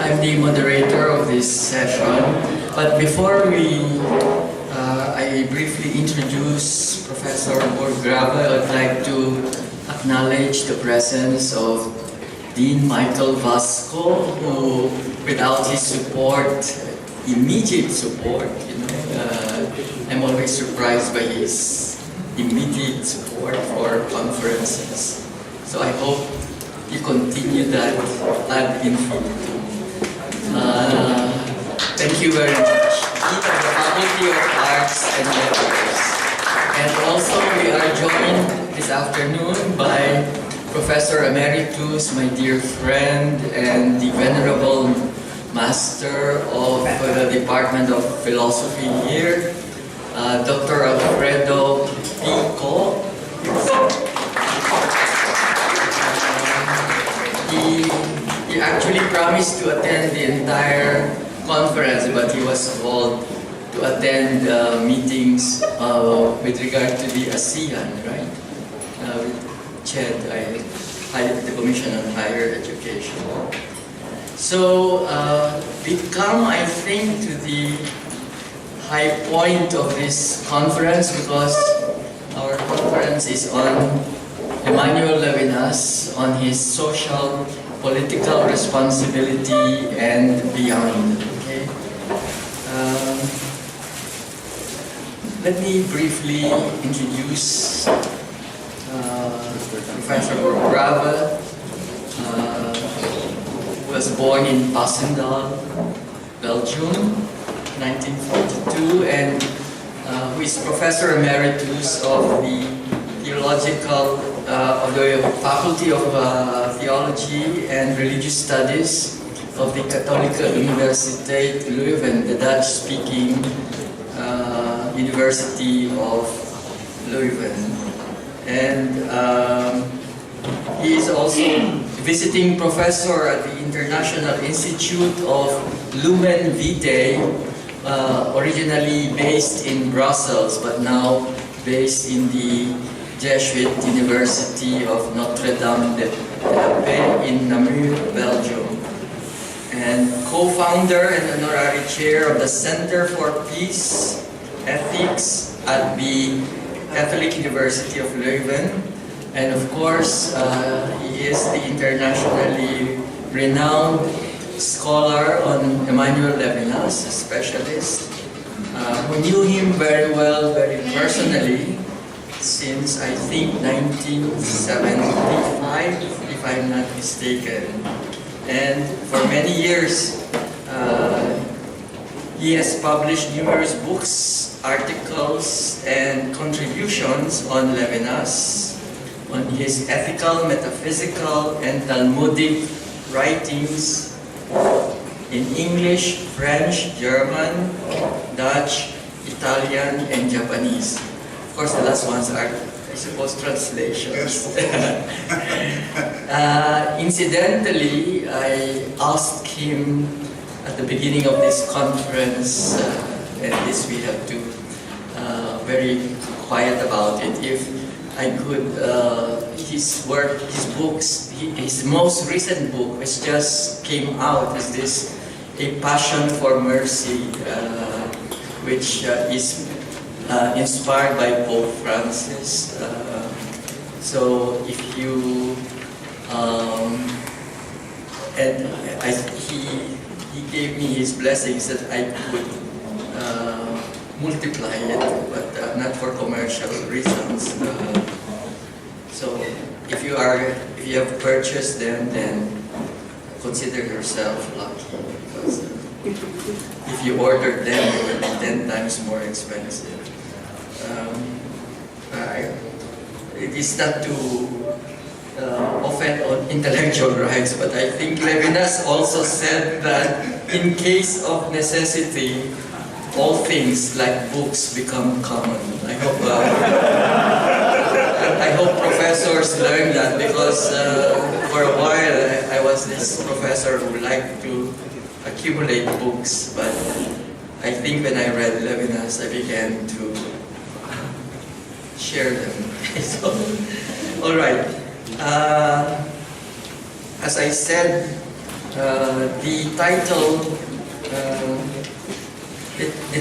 I'm the moderator of this session, but before I briefly introduce Professor Burggraeve, I would like to acknowledge the presence of Dean Michael Vasco, who, without his support, immediate support, I'm always surprised by his immediate support for conferences. So I hope you continue that ad infinitum. Thank you very much. Dean of the Faculty of Arts and Letters. And also we are joined this afternoon by Professor Emeritus, my dear friend, and the Venerable Master of the Department of Philosophy here, Dr. Alfredo Pico. He actually promised to attend the entire conference, but he was called to attend meetings with regard to the ASEAN, right? With CHED, the Commission on Higher Education. So we come, I think, to the high point of this conference because our conference is on Emmanuel Levinas on his social, political responsibility and beyond. Okay. Let me briefly introduce Professor Burggraeve, who was born in Passendal, Belgium, 1942, and who is Professor Emeritus of the of the Faculty of Theology and Religious Studies of the Katholieke Universiteit Leuven, the Dutch-speaking University of Leuven. And he is also visiting professor at the International Institute of Lumen Vitae, originally based in Brussels, but now based in the Jesuit University of Notre Dame de Paix in Namur, Belgium, and co-founder and honorary chair of the Center for Peace Ethics at the Katholieke Universiteit Leuven, and of course he is the internationally renowned scholar on Emmanuel Levinas, a specialist who knew him very well, very personally, since I think 1975, if I'm not mistaken. And for many years, he has published numerous books, articles, and contributions on Levinas, on his ethical, metaphysical, and Talmudic writings in English, French, German, Dutch, Italian, and Japanese. Of course, the last ones are, I suppose, translations. Incidentally, I asked him at the beginning of this conference, and this we have to very quiet about it, if I could, his work, his books, his most recent book, which just came out, is this A Passion for Mercy, which is inspired by Pope Francis. So if you he gave me his blessings that I could multiply it, but not for commercial reasons. So if you have purchased them, then consider yourself lucky, because if you ordered them, it will be 10 times more expensive. It is not to offend on intellectual rights, but I think Levinas also said that in case of necessity, all things like books become common. I hope professors learn that, because for a while I was this professor who liked to accumulate books, but I think when I read Levinas, I began to share them. So, all right. As I said, The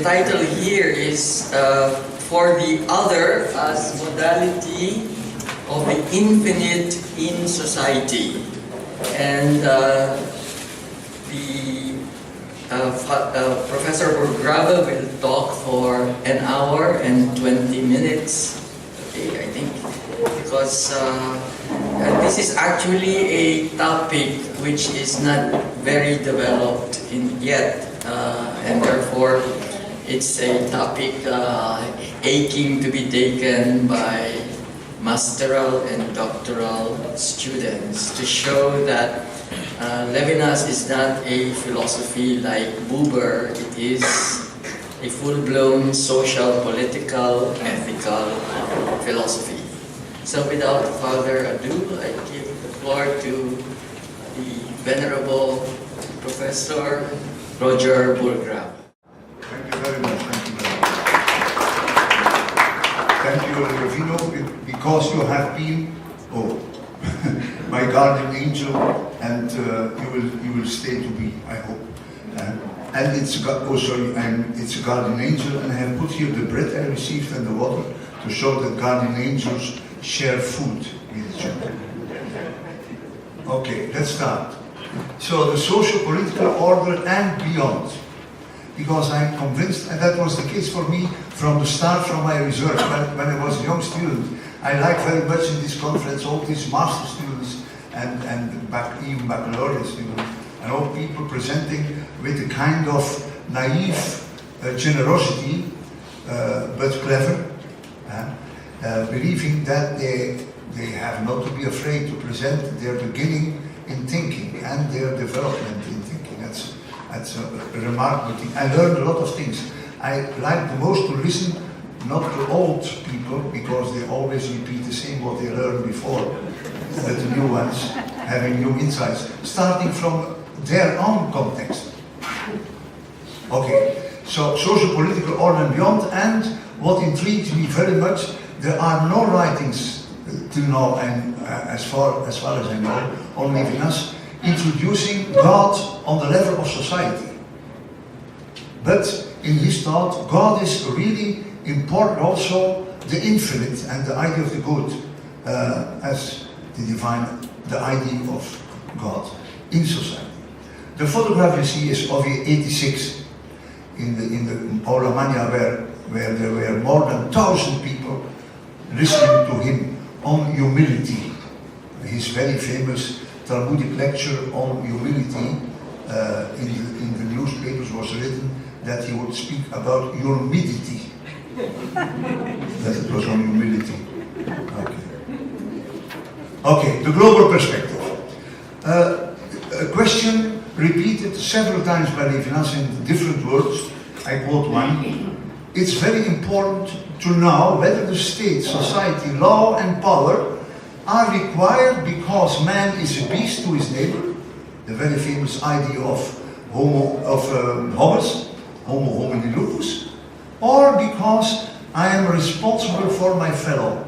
title here is For the Other as Modality of the Infinite in Society. And Professor Burggraeve will talk for an hour and 20 minutes. Okay, I think, because this is actually a topic which is not very developed yet, and therefore it's a topic aching to be taken by masteral and doctoral students to show that Levinas is not a philosophy like Buber. It is a full-blown social, political, ethical philosophy. So without further ado, I give the floor to the venerable Professor Roger Burggraeve. Thank you very much. Thank you, Levino, because you have been my guardian angel, and you will stay to be, I hope. And it's a guardian angel, and I have put here the bread I received and the water to show that guardian angels share food with each other. Okay, let's start. So the socio-political order and beyond. Because I'm convinced, and that was the case for me from the start from my research. When I was a young student, I liked very much in this conference all these master students and even baccalaureate students, and all people presenting with a kind of naive generosity, but clever, believing that they have not to be afraid to present their beginning in thinking and their development in thinking. That's a remarkable thing. I learned a lot of things. I like the most to listen not to old people, because they always repeat the same what they learned before, but the new ones having new insights, starting from their own context. Okay, so socio-political order and beyond, and what intrigued me very much, there are no writings till now, and as far as I know, on Levinas, introducing God on the level of society. But in his thought, God is really important, also the infinite and the idea of the good, as the idea of God in society. The photograph you see is of 86 in the Aula Magna, where there were more than 1,000 people listening to him on humility. His very famous Talmudic lecture on humility in the newspapers was written that he would speak about humidity. That it was on humility. Okay, the global perspective. A question repeated several times by Levinas in different words. I quote one. It's very important to know whether the state, society, law and power are required because man is a beast to his neighbor, the very famous idea of homo homini lupus, or because I am responsible for my fellow.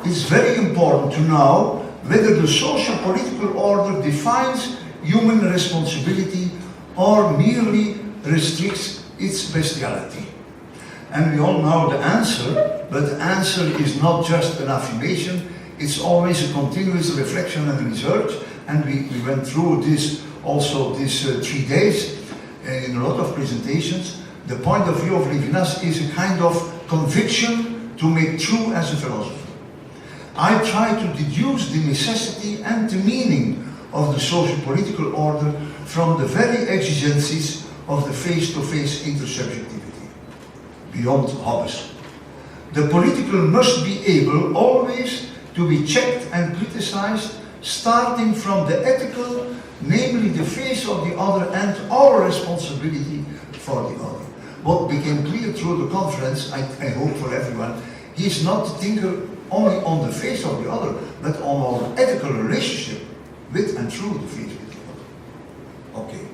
It's very important to know whether the socio-political order defines human responsibility or merely restricts its bestiality. And we all know the answer, but the answer is not just an affirmation, it's always a continuous reflection and research, and we went through this also these 3 days in a lot of presentations. The point of view of Levinas is a kind of conviction to make true as a philosopher. I try to deduce the necessity and the meaning of the socio-political order from the very exigencies of the face-to-face intersubjectivity, beyond Hobbes. The political must be able always to be checked and criticized, starting from the ethical, namely the face of the other and our responsibility for the other. What became clear through the conference, I hope for everyone, he is not the thinker only on the face of the other, but on our ethical relationship with and through the face of the other. Okay.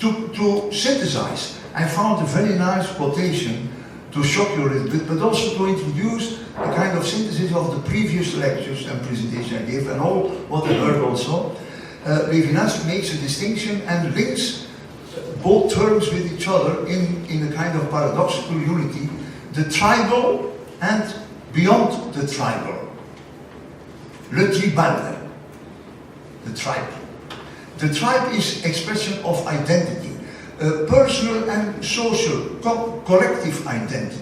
To synthesize, I found a very nice quotation to shock you a little bit, but also to introduce a kind of synthesis of the previous lectures and presentation I gave, and all what I heard also. Levinas makes a distinction and links both terms with each other in a kind of paradoxical unity, the tribal and beyond the tribal. Le tribal, the tribe. The tribe is expression of identity, personal and social, collective identity.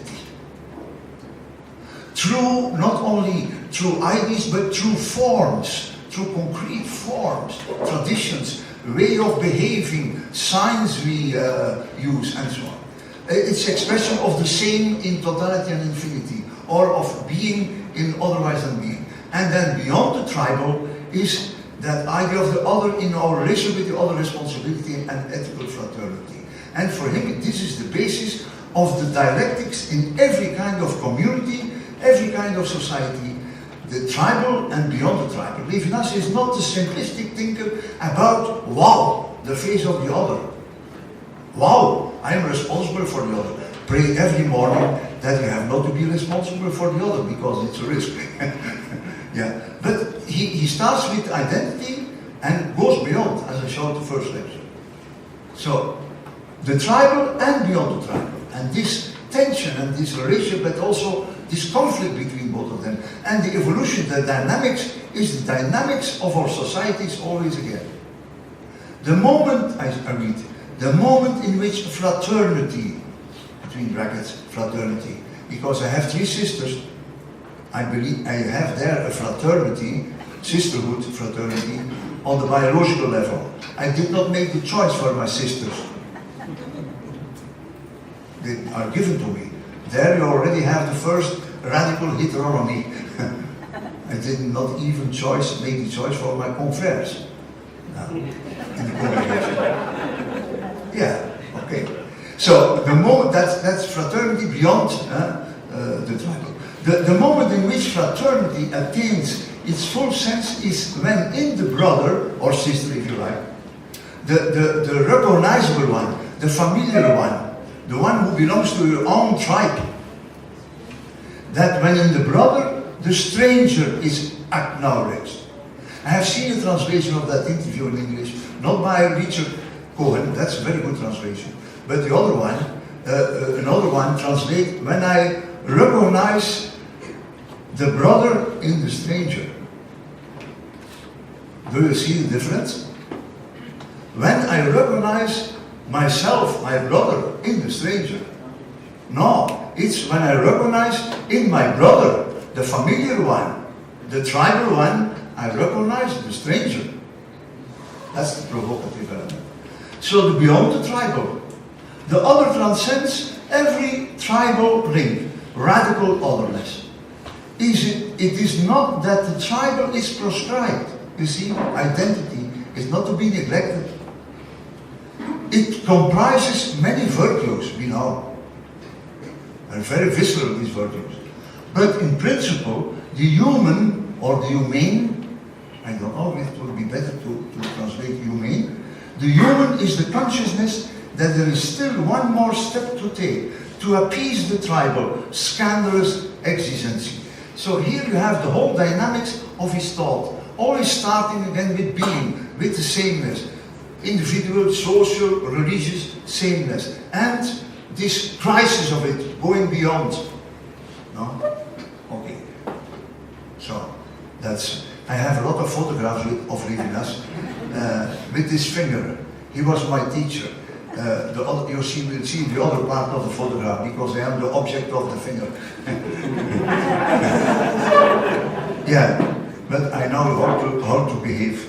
Through, not only through ideas, but through forms, through concrete forms, traditions, way of behaving, signs we use, and so on. It's expression of the same in totality and infinity, or of being in otherwise than being. And then beyond the tribal is that idea of the other in our relation with the other, responsibility and ethical fraternity. And for him, this is the basis of the dialectics in every kind of community, every kind of society, the tribal and beyond the tribal. Levinas is not a simplistic thinker about, wow, the face of the other. Wow, I am responsible for the other. Pray every morning that you have not to be responsible for the other, because it's a risk. Yeah, but he starts with identity and goes beyond, as I showed the first lecture. So, the tribal and beyond the tribal, and this tension and this relation, but also this conflict between both of them, and the evolution, the dynamics, is the dynamics of our societies always again. The moment, I read, the moment in which fraternity, between brackets, fraternity, because I have 3 sisters, I believe I have there a fraternity, sisterhood fraternity, on the biological level. I did not make the choice for my sisters. They are given to me. There you already have the first radical heteronomy. I did not even make the choice for my confreres in the congregation. Yeah, okay. So the moment that's fraternity beyond the tribal. The moment in which fraternity attains its full sense is when in the brother, or sister if you like, the recognizable one, the familiar one, the one who belongs to your own tribe, that when in the brother, the stranger is acknowledged. I have seen a translation of that interview in English, not by Richard Cohen, that's a very good translation, but the other one, another one translates, when I recognize the brother in the stranger. Do you see the difference? When I recognize myself, my brother, in the stranger. No, it's when I recognize in my brother, the familiar one, the tribal one, I recognize the stranger. That's the provocative element. So the beyond the tribal, the other transcends every tribal link, radical otherness. It is not that the tribal is proscribed. You see, identity is not to be neglected. It comprises many virtues, we know. And very visceral, these virtues. But in principle, the human, or the humane, I don't know if it would be better to translate humane, the human is the consciousness that there is still one more step to take to appease the tribal, scandalous exigency. So here you have the whole dynamics of his thought, always starting again with being, with the sameness, individual, social, religious sameness, and this crisis of it, going beyond. No? Okay. So, that's, I have a lot of photographs of Levinas with this finger. He was my teacher. The other, you will see the other part of the photograph, because I am the object of the finger. Yeah, but I know how to behave.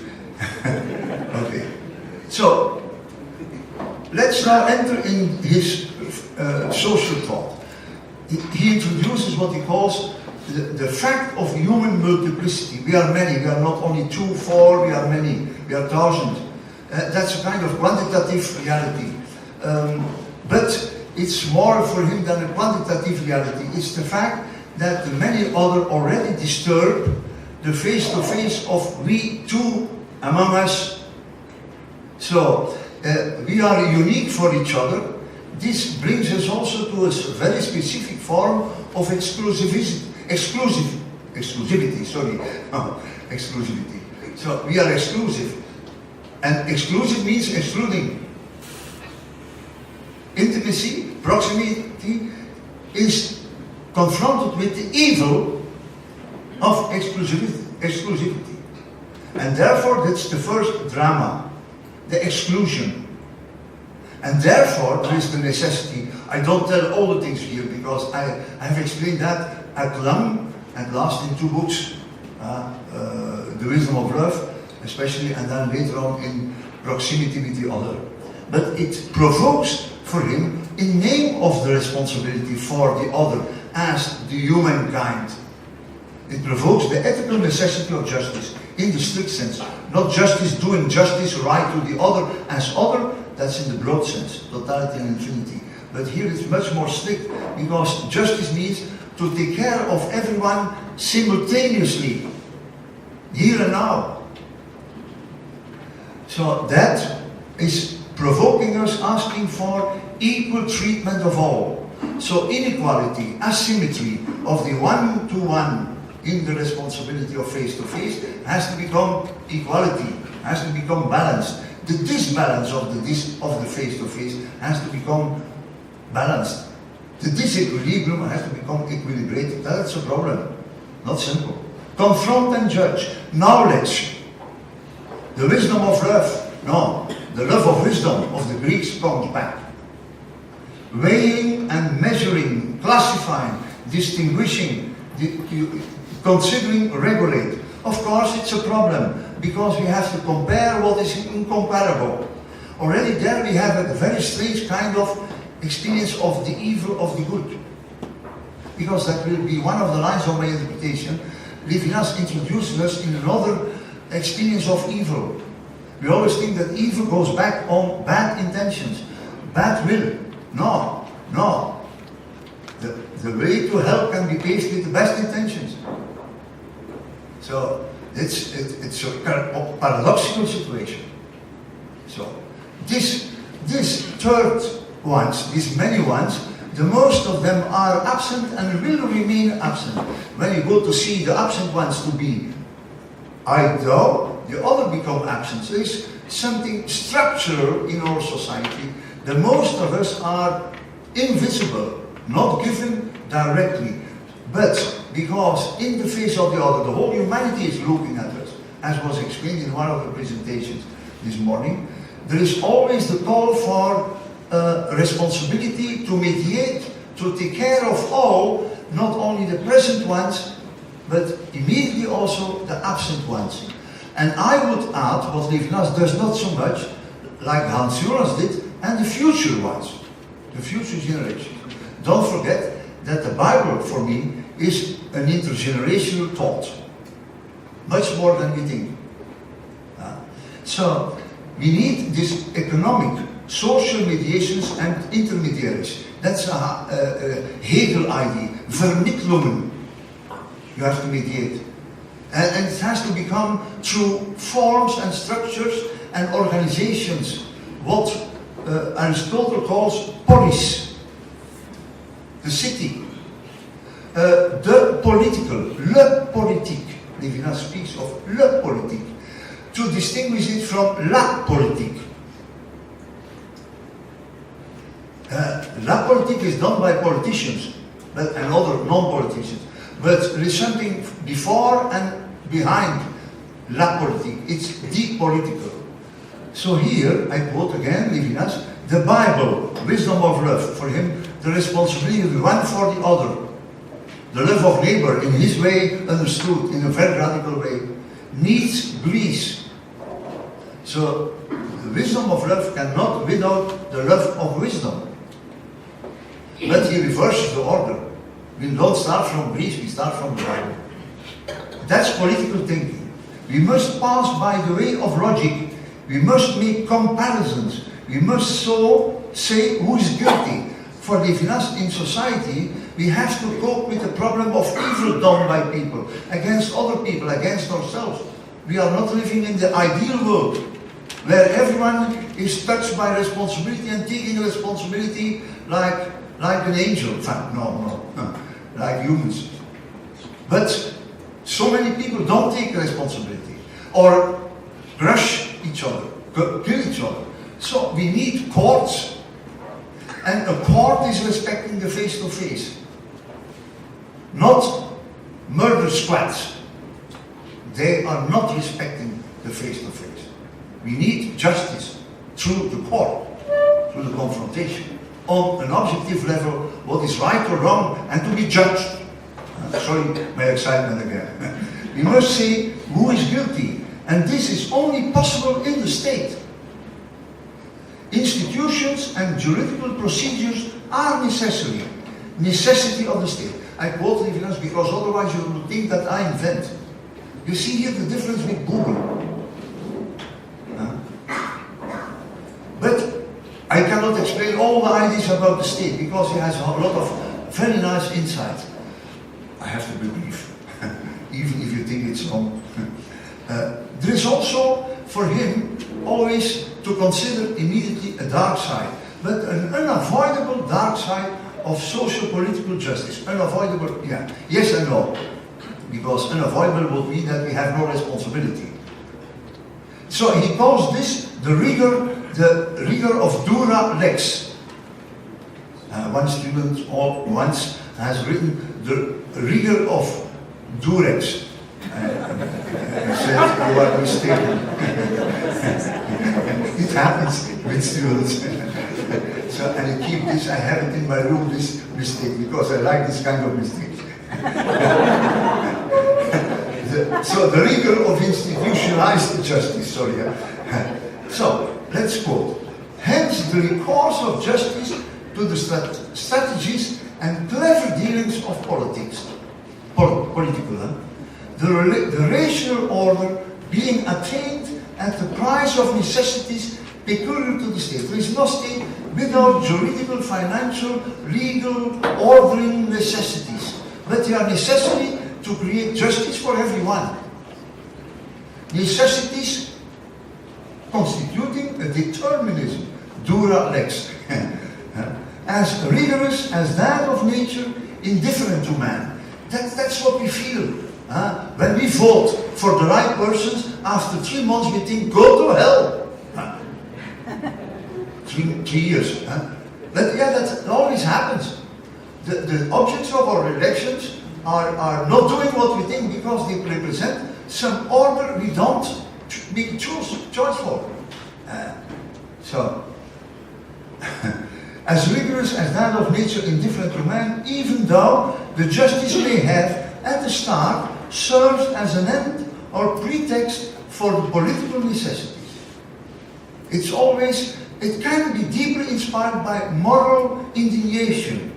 Okay. So, let's now enter in his social thought. He introduces what he calls the fact of human multiplicity. We are many, we are not only 2, 4, we are many, we are thousands. That's a kind of quantitative reality. But it's more for him than a quantitative reality. It's the fact that the many other already disturb the face-to-face of we two among us. So, we are unique for each other. This brings us also to a very specific form of exclusivity. So we are exclusive. And exclusive means excluding. Intimacy, proximity, is confronted with the evil of exclusivity. And therefore, that's the first drama, the exclusion. And therefore, there is the necessity. I don't tell all the things here because I have explained that at last in 2 books, The Wisdom of Love, especially, and then later on in Proximity with the Other. But it provokes for him in name of the responsibility for the other as the humankind. It provokes the ethical necessity of justice in the strict sense. Not justice doing justice right to the other as other, that's in the broad sense, totality and infinity. But here it's much more strict because justice means to take care of everyone simultaneously, here and now. So that is provoking us, asking for equal treatment of all. So inequality, asymmetry of the one-to-one in the responsibility of face-to-face has to become equality, has to become balanced. The disbalance of the face-to-face has to become balanced. The disequilibrium has to become equilibrated. That's a problem, not simple. Confront and judge. Knowledge. The wisdom of love. No, the love of wisdom of the Greeks comes back. Weighing and measuring, classifying, distinguishing, considering, regulate. Of course, it's a problem because we have to compare what is incomparable. Already there we have a very strange kind of experience of the evil of the good. Because that will be one of the lines of my interpretation. Levinas introduces us in another experience of evil. We always think that evil goes back on bad intentions, bad will. No, no. The way to hell can be paved with the best intentions. So it's a paradoxical situation. So these third ones, these many ones, the most of them are absent and will remain absent. When you go to see the absent ones to be I thou, the other become absent. So it's something structural in our society. The most of us are invisible, not given directly, but because in the face of the other, the whole humanity is looking at us, as was explained in one of the presentations this morning. There is always the call for responsibility to mediate, to take care of all, not only the present ones, but immediately also the absent ones. And I would add, what Levinas does not so much, like Hans Jonas did, and the future ones, the future generations. Don't forget that the Bible, for me, is an intergenerational thought, much more than we think. So we need this economic, social mediations and intermediaries. That's a Hegel idea, Vermittlungen. You have to mediate. And it has to become through forms and structures and organizations, what Aristotle calls polis, the city. The political, le politique. Levinas speaks of le politique, to distinguish it from la politique. La politique is done by politicians and other non-politicians. But there is something before and behind la politique. It's the political. So here, I quote again Levinas, the Bible, wisdom of love, for him, the responsibility of the one for the other. The love of neighbor, in his way, understood in a very radical way, needs Greece. So, the wisdom of love cannot without the love of wisdom. But he reverses the order. We don't start from Greece, we start from the Bible. That's political thinking. We must pass by the way of logic. We must make comparisons. We must so say who is guilty. For Levinas in society, we have to cope with the problem of evil done by people, against other people, against ourselves. We are not living in the ideal world, where everyone is touched by responsibility and taking responsibility like an angel. In fact, no, like humans. But so many people don't take responsibility, or crush each other. kill each other. So we need courts, and a court is respecting the face-to-face, not murder squads. They are not respecting the face-to-face. We need justice through the court, through the confrontation, on an objective level, what is right or wrong, and to be judged. Sorry, my excitement again. We must say who is guilty, and this is only possible in the state. Institutions and juridical procedures are necessity of the state. I quote Levinas because otherwise you will think that I invent. You see here the difference with Google. But I cannot explain all the ideas about the state because he has a lot of very nice insight. I have to be brief, even if you think it's wrong. There is also, for him, always to consider immediately a dark side, but an unavoidable dark side of socio-political justice. Unavoidable, yeah. Yes and no. Because unavoidable would mean that we have no responsibility. So he calls this the rigor of dura lex. One student once has written the rigor of durex. I said, you are mistaken. It happens with students. So, and I keep this, I have it in my room, this mistake, because I like this kind of mistakes. So the rigor of institutionalized justice, sorry. So, let's quote. Hence the recourse of justice to the strategies and clever dealings of politics. Political. The rational order being attained at the price of necessities peculiar to the state. There is no state without juridical, financial, legal, ordering necessities. But they are necessary to create justice for everyone. Necessities constituting a determinism, dura lex, as rigorous as that of nature, indifferent to man. That's what we feel. When we vote for the right persons, after 3 months we think, go to hell. 3 years. But yeah, that always happens. The objects of our elections are not doing what we think because they represent some order we don't make choice for. So, as rigorous as that of nature, indifferent to man, even though the justice may have, at the start, served as an end or pretext for the political necessities. It can be deeply inspired by moral indignation.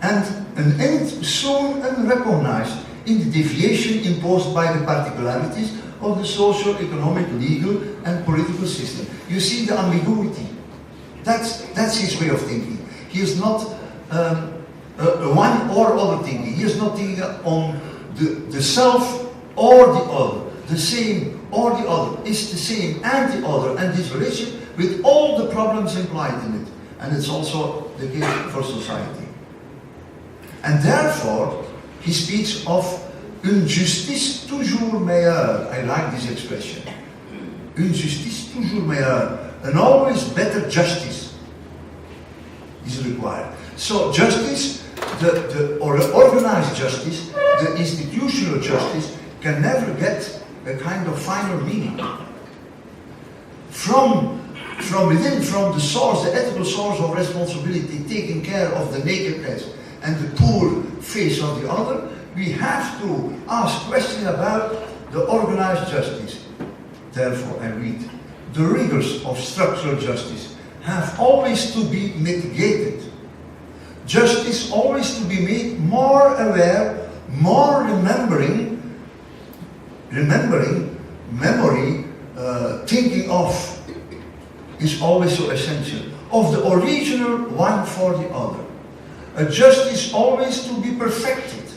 And an end soon unrecognized in the deviation imposed by the particularities of the social, economic, legal and political system. You see the ambiguity. That's his way of thinking. He is not one or other thinking. He is not thinking on the self or the other, the same or the other. It's the same and the other, and this relation with all the problems implied in it. And it's also the case for society. And therefore, he speaks of une justice toujours meilleure. I like this expression. Une justice toujours meilleure. An always better justice is required. So justice, or the organized justice, the institutional justice, can never get a kind of final meaning. From within, from the source, the ethical source of responsibility, taking care of the nakedness and the poor face of the other, we have to ask questions about the organized justice. Therefore, I read, the rigors of structural justice have always to be mitigated. Justice always to be made more aware, more remembering, memory, thinking of, is always so essential. Of the original one for the other. A justice always to be perfected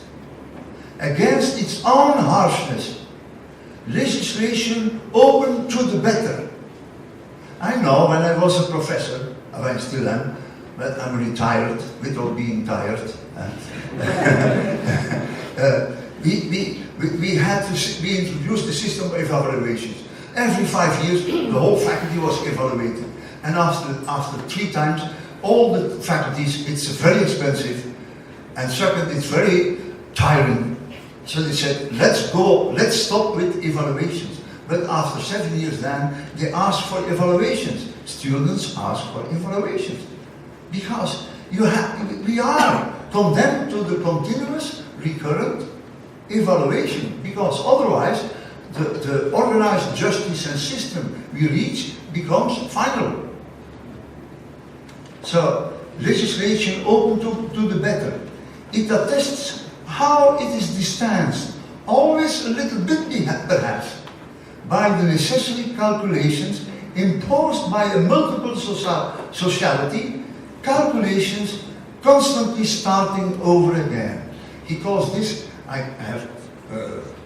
against its own harshness. Legislation open to the better. I know when I was a professor, I still am, but I'm retired without being tired. we introduced the system of evaluations. Every 5 years, the whole faculty was evaluated. And after 3 times, all the faculties, it's very expensive, and second, it's very tiring. So they said, let's stop with evaluations. But after 7 years then, they asked for evaluations. Students ask for evaluations. Because we are condemned to the continuous, recurrent evaluation. Because otherwise, the organized justice and system we reach becomes final. So, legislation open to the better. It attests how it is distanced, always a little bit perhaps, by the necessary calculations imposed by a multiple sociality, calculations constantly starting over again. He calls this, I have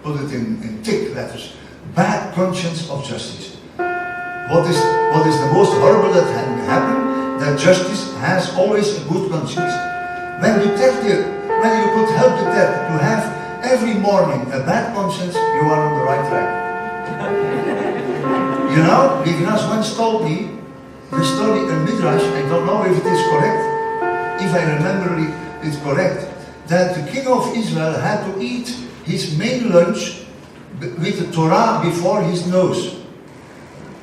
put it in thick letters, bad conscience of justice. What is the most horrible that can happen? That justice has always a good conscience. When you could help Duterte to have every morning a bad conscience, you are on the right track. You know, Levinas once told me the story in Midrash, I don't know if it is correct, if I remember it correct, that the king of Israel had to eat his main lunch with the Torah before his nose.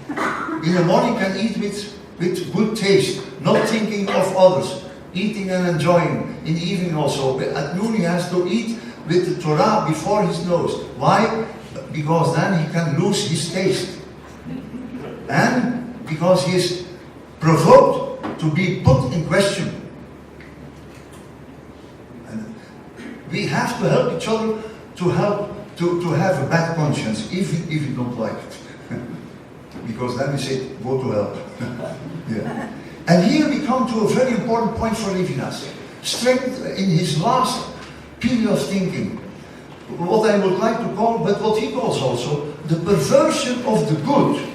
In the morning can eat with good taste, not thinking of others, eating and enjoying. In the evening also, but at noon he has to eat with the Torah before his nose. Why? Because then he can lose his taste. And because he is provoked to be put in question. And we have to help each other to have a bad conscience, even if you don't like it. Because then we say, go to hell. Yeah. And here we come to a very important point for Levinas. Strength in his last period of thinking. What I would like to call, but what he calls also, the perversion of the good.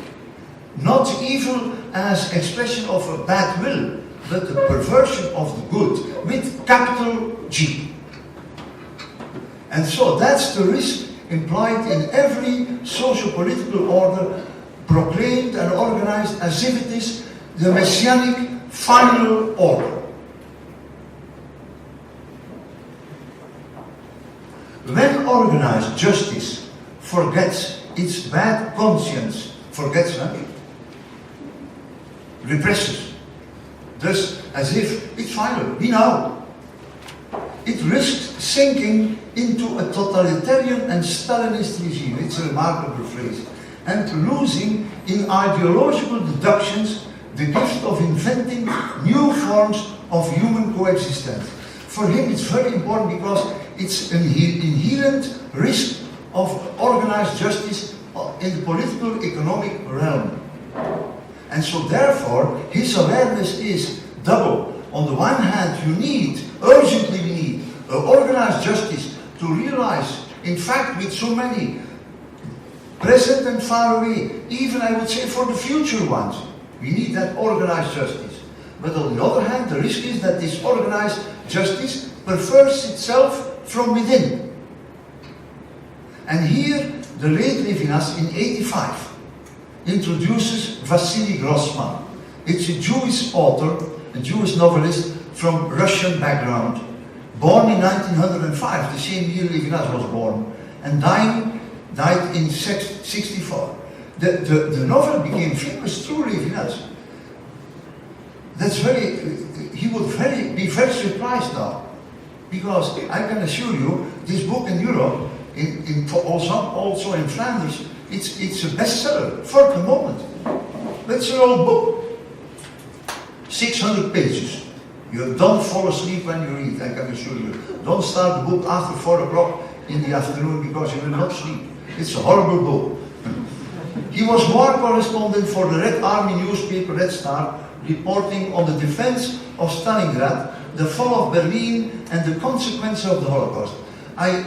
Not evil as expression of a bad will, but the perversion of the good, with capital G. And so that's the risk implied in every socio-political order proclaimed and organized as if it is the messianic final order. When organized justice forgets its bad conscience, represses, thus as if it's final, we know. It risks sinking into a totalitarian and Stalinist regime, it's a remarkable phrase, and losing in ideological deductions the gift of inventing new forms of human coexistence. For him it's very important because it's an inherent risk of organized justice in the political economic realm. And so therefore his awareness is double. On the one hand urgently we need organized justice to realize, in fact with so many present and far away, even I would say for the future ones, we need that organized justice. But on the other hand, the risk is that this organized justice perverts itself from within. And here, the late Levinas in 1985 introduces Wassily Grossman. It's a Jewish author, a Jewish novelist from Russian background, born in 1905, the same year Levinas was born, and died in 1964. The novel became famous through Levinas. He would be very surprised now, because I can assure you, this book in Europe, also in Flanders, it's a bestseller for the moment. It's an old book, 600 pages. You don't fall asleep when you read, I can assure you. Don't start the book after 4 o'clock in the afternoon because you will not sleep. It's a horrible book. He was war correspondent for the Red Army newspaper Red Star, reporting on the defense of Stalingrad, the fall of Berlin, and the consequences of the Holocaust. I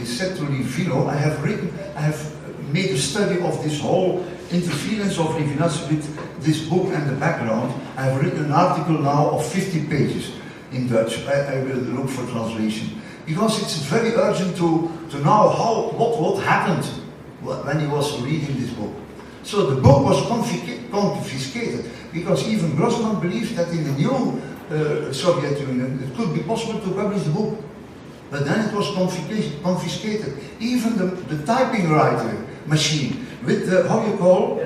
said to Levinas, I have made a study of this whole interference of Levinas with this book and the background. I have written an article now of 50 pages in Dutch. I will look for translation. because it's very urgent to know what happened when he was reading this book. So the book was confiscated, because even Grossman believed that in the new Soviet Union it could be possible to publish the book. But then it was confiscated. Even the typing writer machine with the, how you call?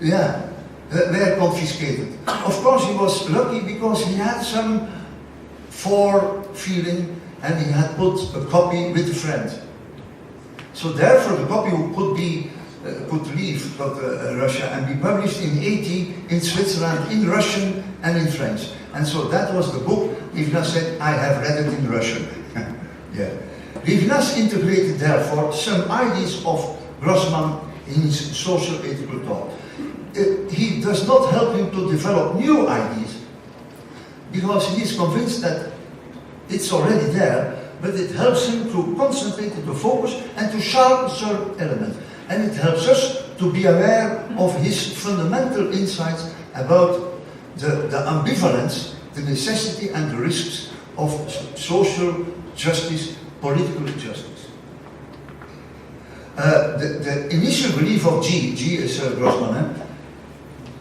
Yeah, were confiscated. Of course he was lucky because he had some feeling and he had put a copy with a friend. So therefore the copy could leave Russia and be published in 80 in Switzerland, in Russian and in French. And so that was the book. Levinas said, I have read it in Russian. Yeah. Levinas integrated therefore some ideas of Grossman in his social ethical thought. He does not help him to develop new ideas, because he is convinced that it's already there, but it helps him to concentrate, to focus, and to sharpen certain elements. And it helps us to be aware of his fundamental insights about the ambivalence, the necessity and the risks of social justice, political justice. The initial belief of G is Grossman,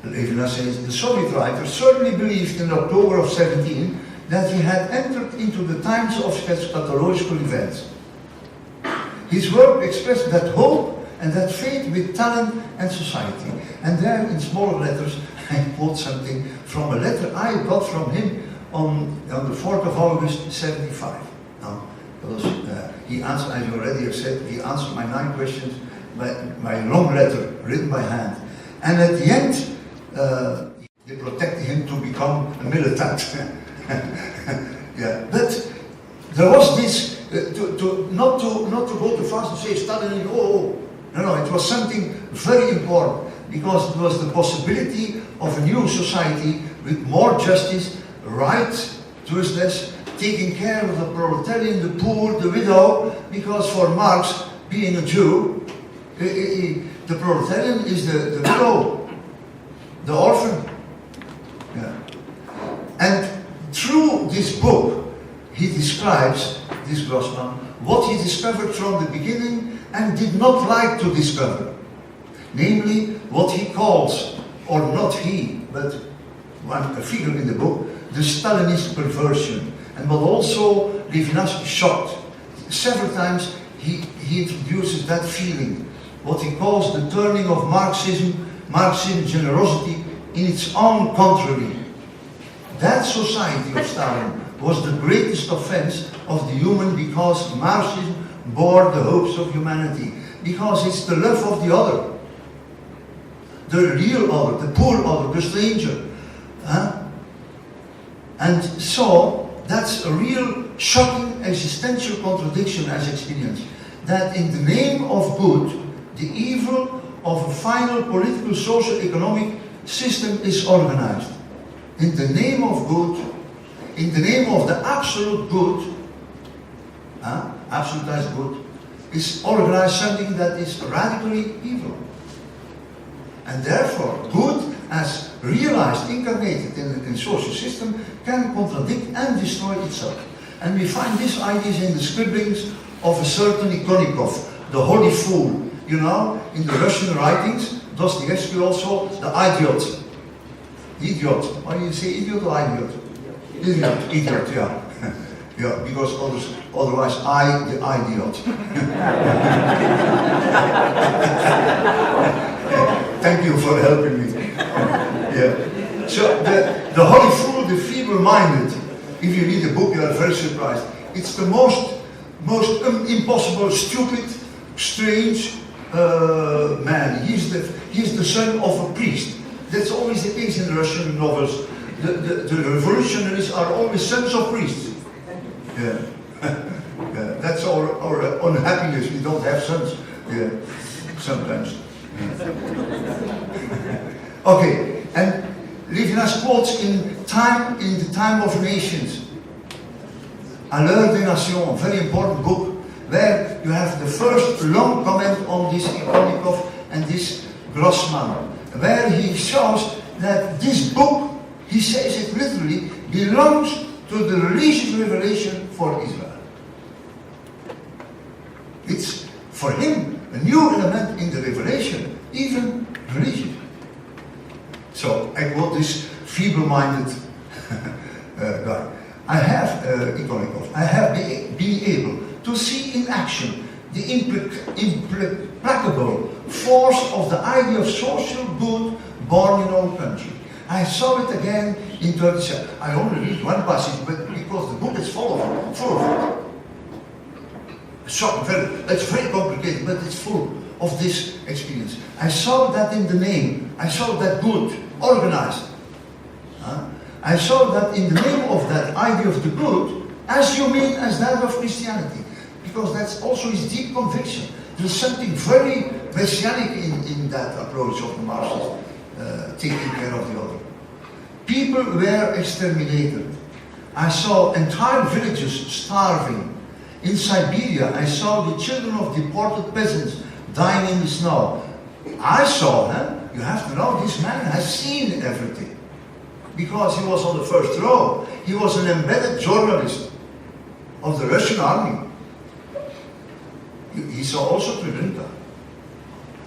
Levinas says, the Soviet writer certainly believed in October of 17 that he had entered into the times of eschatological events. His work expressed that hope and that faith with talent and society. And there in smaller letters I quote something from a letter I got from him on the 4th of August 75. Because he answered, as you already have said, he answered my 9 questions by my long letter written by hand. And at the end, they protected him to become a militant. Yeah, but there was this not to go too fast and say Stalin. No, it was something very important, because it was the possibility of a new society with more justice, righteousness, taking care of the proletarian, the poor, the widow, because for Marx, being a Jew, the proletarian is the widow, the orphan. Yeah. And through this book, he describes, this Grossman, what he discovered from the beginning and did not like to discover. Namely, what he calls, or not he, but a figure in the book, the Stalinist perversion. And what also Levinas is shocked. Several times he introduces that feeling, what he calls the turning of Marxism generosity in its own contrary. That society of Stalin was the greatest offense of the human, because Marxism bore the hopes of humanity. Because it's the love of the other, the real other, the poor other, the stranger. And so that's a real shocking existential contradiction as experienced. That in the name of good, the evil of a final political, social, economic system is organized. In the name of good, in the name of the absolute good, absolutized good, is organized something that is radically evil. And therefore, good as realized, incarnated in social system, can contradict and destroy itself. And we find these ideas in the scribblings of a certain Ikonikov, the holy fool. You know, in the Russian writings, Dostoevsky also, the idiot. Idiot. Why do you say idiot or idiot? Idiot, yeah. Yeah, because otherwise the idiot. Thank you for helping me. Yeah. So the holy fool, the feeble-minded. If you read the book, you are very surprised. It's the most impossible, stupid, strange man. He's the son of a priest. That's always the case in Russian novels. The revolutionaries are always sons of priests. Yeah. Yeah. That's our unhappiness. We don't have sons. Yeah. Sometimes. Okay, and Levinas quotes in the Time of Nations, À l'heure des nations, a very important book, where you have the first long comment on this Ikonikov and this Grossman, where he shows that this book, he says it literally, belongs to the religious revelation for Israel. for him, a new element in the revelation, even religion. So I quote this feeble-minded guy. I have been able to see in action the implacable force of the idea of social good born in our country. I saw it again in 37. I only read one passage, but because the book is full of it. So it's very complicated, but it's full of this experience. I saw that in the name. I saw that good, organized. I saw that in the name of that idea of the good, as humane as that of Christianity. Because that's also his deep conviction. There's something very messianic in that approach of the Marxists, taking care of the other. People were exterminated. I saw entire villages starving. In Siberia, I saw the children of deported peasants dying in the snow. I saw, you have to know, this man has seen everything. Because he was on the first row. He was an embedded journalist of the Russian army. He saw also Treblinka.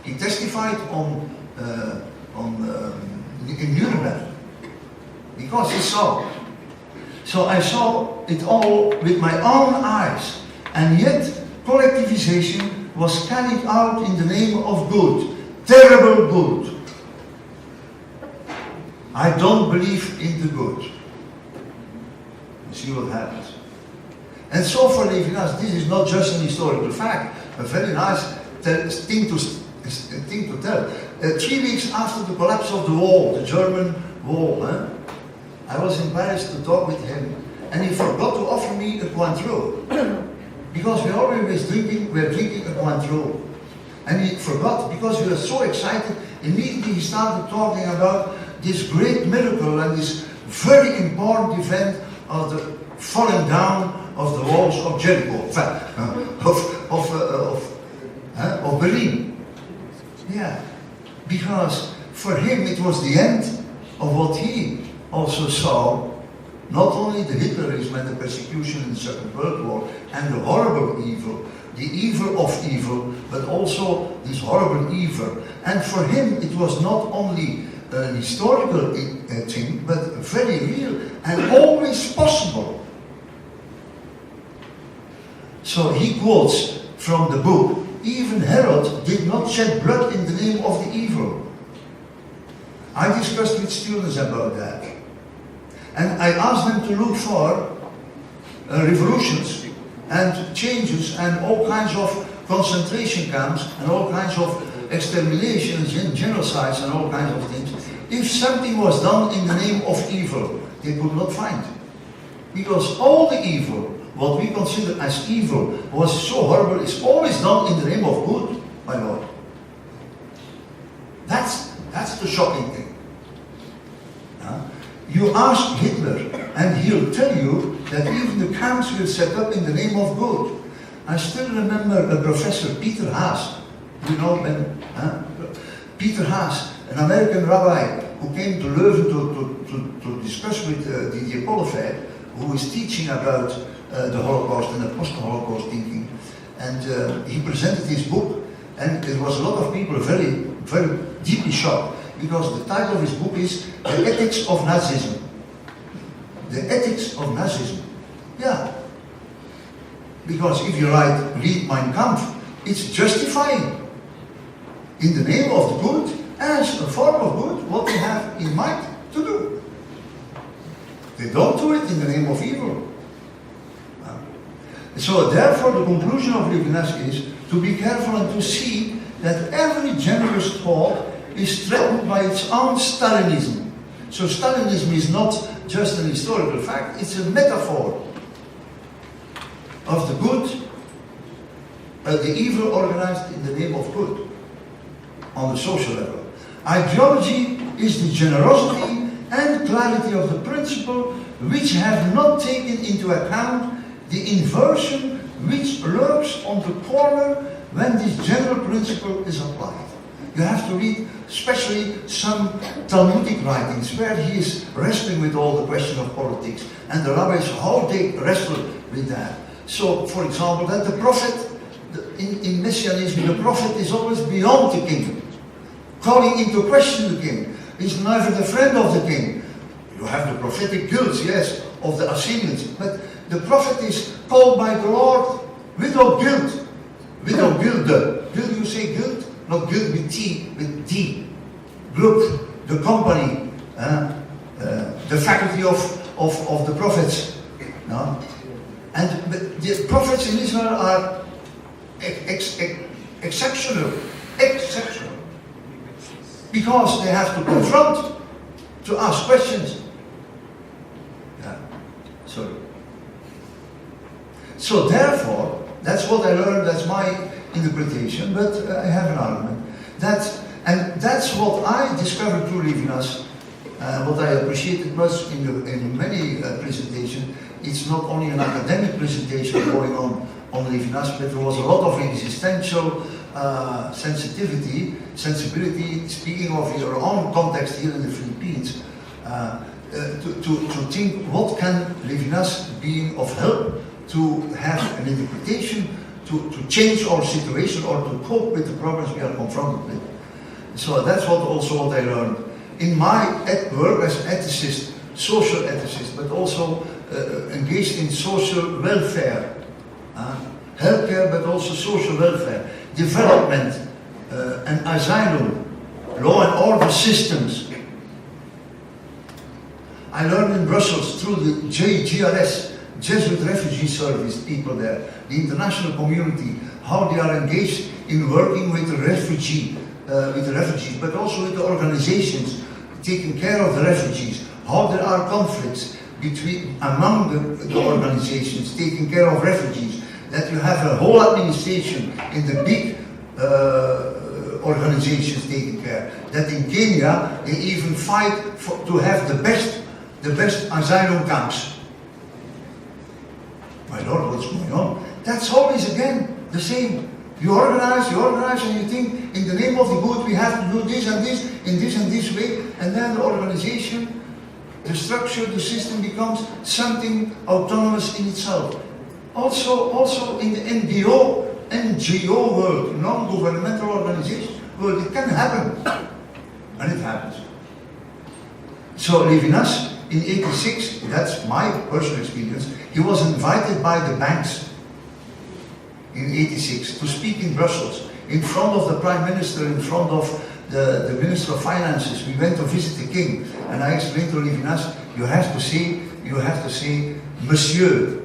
He testified in Nuremberg. Because he saw. So I saw it all with my own eyes. And yet, collectivization was carried out in the name of good. Terrible good. I don't believe in the good. You see what happens. And so for Levinas, this is not just an historical fact, a very nice thing to tell. 3 weeks after the collapse of the wall, the German wall, I was in Paris to talk with him, and he forgot to offer me a Cointreau. Because we always drinking a Cointreau. And he forgot, because we were so excited, immediately he started talking about this great miracle and this very important event of the falling down of the walls of Jericho, of Berlin. Yeah, because for him it was the end of what he also saw, not only the Hitlerism and the persecution in the Second World War and the horrible evil, the evil of evil, but also this horrible evil. And for him it was not only an historical thing, but very real and always possible. So he quotes from the book, even Herod did not shed blood in the name of the evil. I discussed with students about that. And I asked them to look for revolutions and changes and all kinds of concentration camps and all kinds of exterminations and genocides and all kinds of things. If something was done in the name of evil, they could not find. Because all the evil, what we consider as evil, was so horrible, is always done in the name of good, my Lord. That's the shocking thing. You ask Hitler, and he'll tell you that even the camps were set up in the name of good. I still remember a professor, Peter Haas. You know him? Peter Haas, an American rabbi who came to Leuven to discuss with Didier Pollevert, who is teaching about the Holocaust and the post-Holocaust thinking. And he presented his book, and there was a lot of people very, very deeply shocked, because the title of his book is The Ethics of Nazism. The Ethics of Nazism. Yeah. Because if you read Mein Kampf, it's justifying in the name of the good, as a form of good, what they have in mind to do. They don't do it in the name of evil. So therefore the conclusion of Levinas is to be careful and to see that every generous thought is threatened by its own Stalinism. So Stalinism is not just an historical fact, it's a metaphor of the good, the evil organized in the name of good, on the social level. Ideology is the generosity and clarity of the principle which have not taken into account the inversion which lurks on the corner when this general principle is applied. You have to read especially some Talmudic writings where he is wrestling with all the question of politics, and the rabbis, how they wrestle with that. So, for example, that the prophet, in Messianism, the prophet is always beyond the king, calling into question the king. He's never the friend of the king. You have the prophetic guilt, yes, of the Assyrians, but the prophet is called by the Lord without guilt. Without guilt. Guilt, you say guilt? Not guilt with T, with D. Group, the company, the faculty of the prophets. No? And the prophets in Israel are exceptional. Exceptional. Because they have to confront, to ask questions. Yeah, sorry. So therefore, that's what I learned, that's my interpretation, but I have an argument. And that's what I discovered through Levinas, what I appreciated much in many presentations. It's not only an academic presentation going on Levinas, but there was a lot of existential sensibility, speaking of your own context here in the Philippines, to think what can Levinas be of help to have an interpretation, to change our situation or to cope with the problems we are confronted with. So that's what I learned in my work as ethicist, social ethicist, but also engaged in social welfare, healthcare, but also social welfare, development, and asylum, law and order systems. I learned in Brussels through the JGRS, Jesuit Refugee Service, people there, the international community, how they are engaged in working with the refugees, but also with the organizations taking care of the refugees, how there are conflicts among the organizations taking care of refugees, that you have a whole administration in the big organizations taking care, that in Kenya they even fight to have the best asylum camps. My Lord, what's going on? That's always again the same. You organize, and you think in the name of the good we have to do this and this, in this and this way, and then the organization, the structure, the system becomes something autonomous in itself. Also in the NGO world, non-governmental organization world, it can happen. And it happens. So Levinas, in '86, that's my personal experience, he was invited by the banks in '86 to speak in Brussels, in front of the Prime Minister, in front of the Minister of Finances. We went to visit the King, and I explained to Levinas, you have to say, Monsieur,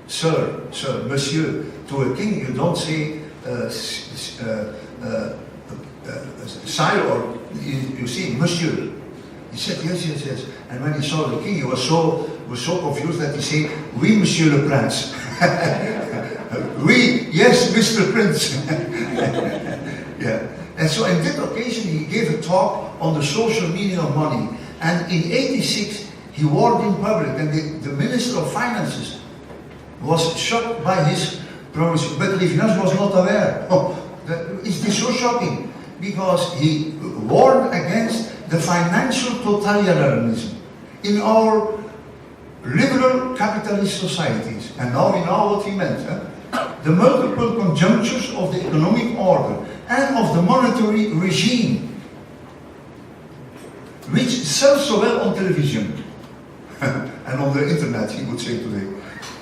Sir, Monsieur. To a king, you don't say Sire, or you say Monsieur. He said yes. And when he saw the king, he was so confused that he said, Oui, Monsieur le Prince. Oui, yes, Mr. Prince. Yeah. And so on that occasion, he gave a talk on the social meaning of money. And in '86, he warned in public, and the Minister of Finances was shocked by his promise. But Levinas was not aware. Is this so shocking? Because he warned against the financial totalitarianism in our liberal capitalist societies. And now we know what he meant. The multiple conjunctures of the economic order and of the monetary regime, which sells so well on television and on the internet, he would say today.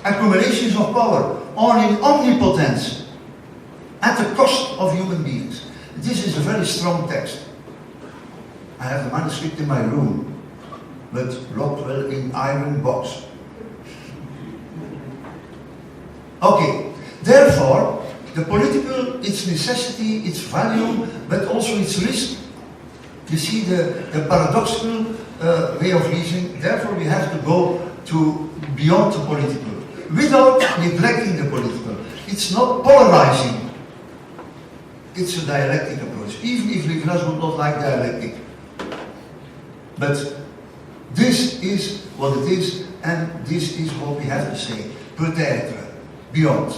Accumulations of power are in omnipotence at the cost of human beings. This is a very strong text. I have the manuscript in my room, but locked well in iron box. Okay, therefore, the political, its necessity, its value, but also its risk. You see the paradoxical way of reasoning. Therefore, we have to go to beyond the political, without neglecting the political. It's not polarizing. It's a dialectic approach, even if Levinas would not like dialectic. But this is what it is, and this is what we have to say. Peut-être, beyond.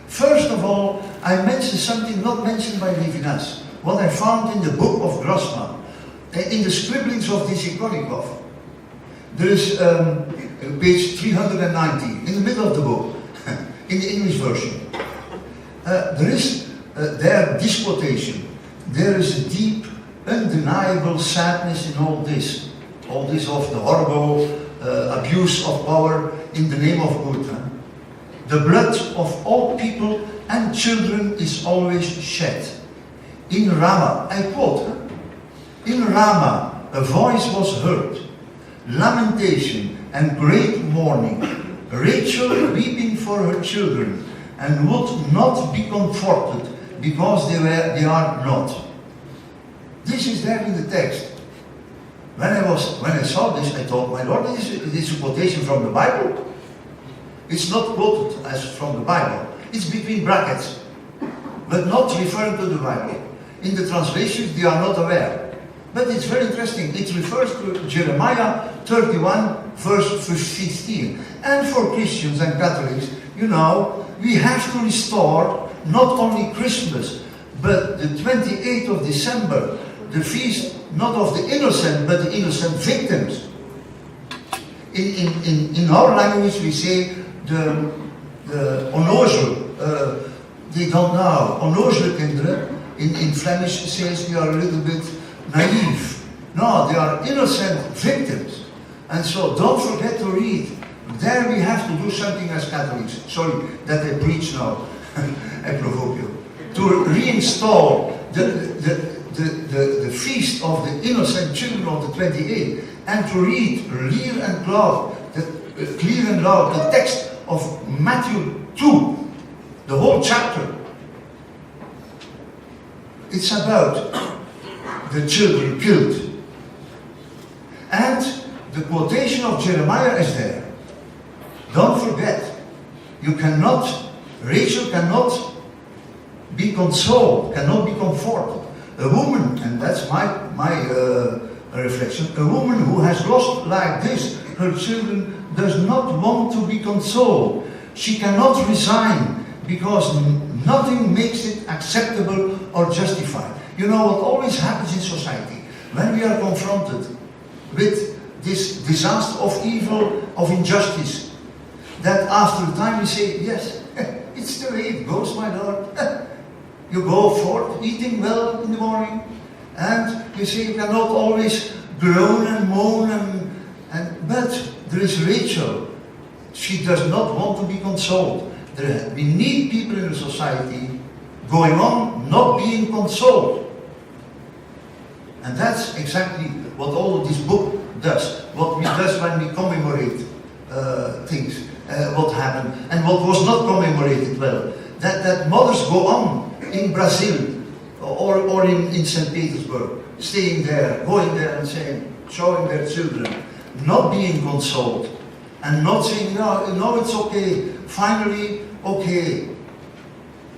First of all, I mentioned something not mentioned by Levinas, what I found in the book of Grossman, in the scribblings of Dishikonikov. There is page 390, in the middle of the book, in the English version. There is this quotation. There is a deep, undeniable sadness in all this of the horrible abuse of power in the name of good. The blood of all people and children is always shed. In Rama, I quote, in Rama a voice was heard, lamentation and great mourning, Rachel weeping for her children, and would not be comforted because they are not. This is there in the text. When I saw this, I thought, my Lord, this is a quotation from the Bible. It's not quoted as from the Bible. It's between brackets, but not referring to the Bible. In the translations, they are not aware. But it's very interesting. It refers to Jeremiah 31, verse 15. And for Christians and Catholics, you know, we have to restore not only Christmas, but the 28th of December, the feast not of the innocent, but the innocent victims. In our language, we say the onnozel, they don't know, onnozele kinderen. In Flemish says we are a little bit naive. No, they are innocent victims. And so don't forget to read. There we have to do something as Catholics. Sorry that I preach now. I provoke you. To reinstall the feast of the innocent children of the 28th, and to read clear and loud the text of Matthew 2, the whole chapter. It's about the children killed. And the quotation of Jeremiah is there. Don't forget, Rachel cannot be consoled, cannot be comforted. A woman, and that's my reflection, a woman who has lost like this her children does not want to be consoled. She cannot resign because nothing makes it acceptable or justified. You know what always happens in society when we are confronted with this disaster of evil, of injustice, that after a time we say, yes, it's the way it goes, my Lord. You go forth eating well in the morning, and you say you cannot always groan and moan, but there is Rachel. She does not want to be consoled. We need people in the society going on not being consoled. And that's exactly what all of this book does. What we does when we commemorate things, what happened, and what was not commemorated well. That mothers go on in Brazil or in St. Petersburg, staying there, going there and saying, showing their children, not being consoled, and not saying, no, it's okay, finally, okay.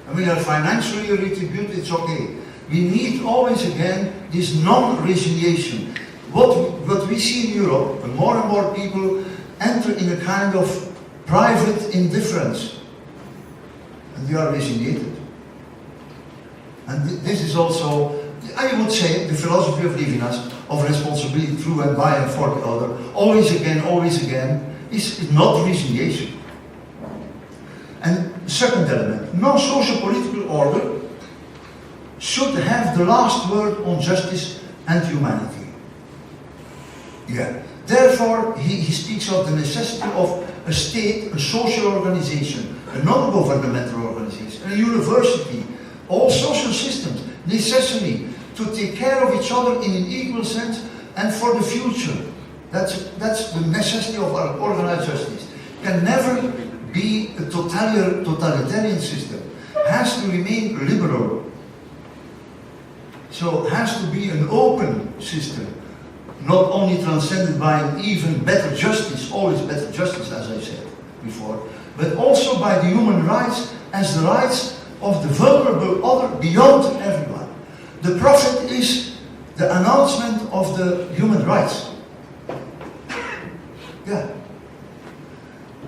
And we are financially retributed, it's okay. We need always again this non-resignation. What we see in Europe, more and more people enter in a kind of private indifference, and they are resignated. And this is also, I would say, the philosophy of Levinas, of responsibility through and by and for the other, always again, is not resignation. And second element, no socio-political order should have the last word on justice and humanity. Yeah. Therefore, he speaks of the necessity of a state, a social organization, a non-governmental organization, a university, all social systems, necessary to take care of each other in an equal sense and for the future. That's the necessity of our organized justice. Can never be a totalitarian system. Has to remain liberal. So it has to be an open system, not only transcended by an even better justice, always better justice, as I said before, but also by the human rights as the rights of the vulnerable other beyond everyone. The prophet is the announcement of the human rights. Yeah.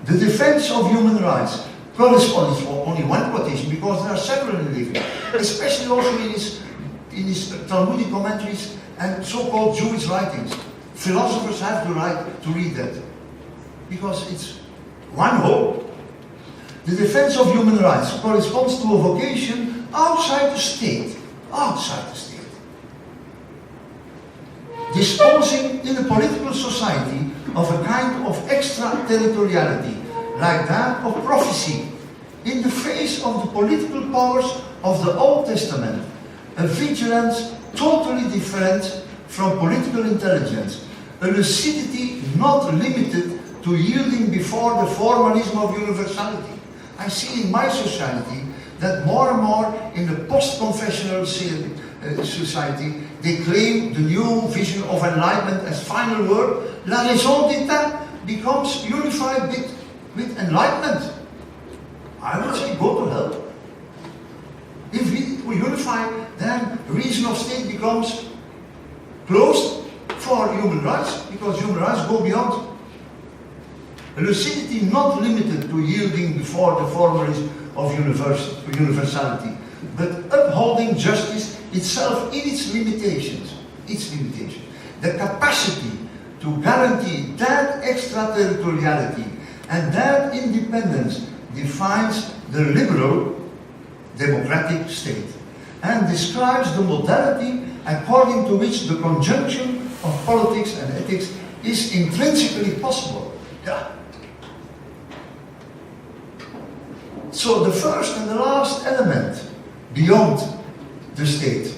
The defense of human rights corresponds for only one quotation, because there are several in Levinas, especially also in his Talmudic commentaries and so-called Jewish writings. Philosophers have the right to read that, because it's one whole. The defense of human rights corresponds to a vocation outside the state. Outside the state. Disposing in a political society of a kind of extraterritoriality, like that of prophecy, in the face of the political powers of the Old Testament, a vigilance totally different from political intelligence, a lucidity not limited to yielding before the formalism of universality. I see in my society that more and more in the post-confessional society, they claim the new vision of enlightenment as final word. La raison d'etat becomes unified with enlightenment. I would say go to hell. If we unify, then reason of state becomes closed for human rights, because human rights go beyond. A lucidity not limited to yielding before the formalism of universality, but upholding justice itself in its limitations. The capacity to guarantee that extraterritoriality and that independence defines the liberal democratic state and describes the modality according to which the conjunction of politics and ethics is intrinsically possible. Yeah. So the first and the last element, beyond the state,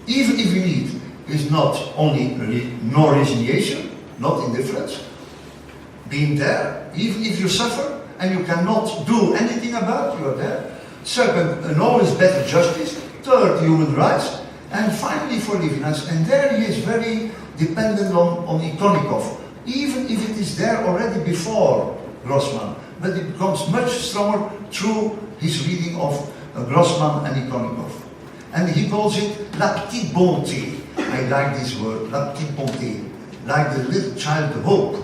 even if we need, is not only no resignation, not indifference, being there, even if you suffer and you cannot do anything about it, you are there. Second, an always better justice. Third, human rights. And finally for Levinas, and there he is very dependent on Ikonikov, even if it is there already before Grossman, but it becomes much stronger through his reading of Grossman and Ikonikov. And he calls it la petite bonté. I like this word, la petite bonté, like the little child, the hope.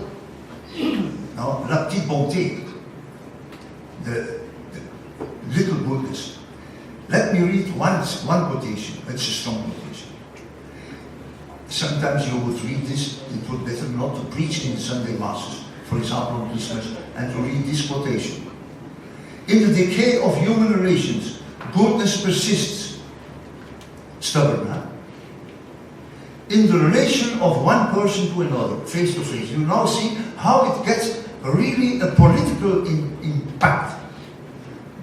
No, la petite bonté, the little goodness. Let me read one quotation. It's a strong quotation. Sometimes you would read this, it would be better not to preach in the Sunday Masses, for example on Christmas, and to read this quotation. In the decay of human relations, goodness persists. Stubborn, huh? In the relation of one person to another, face to face, you now see how it gets really a political impact.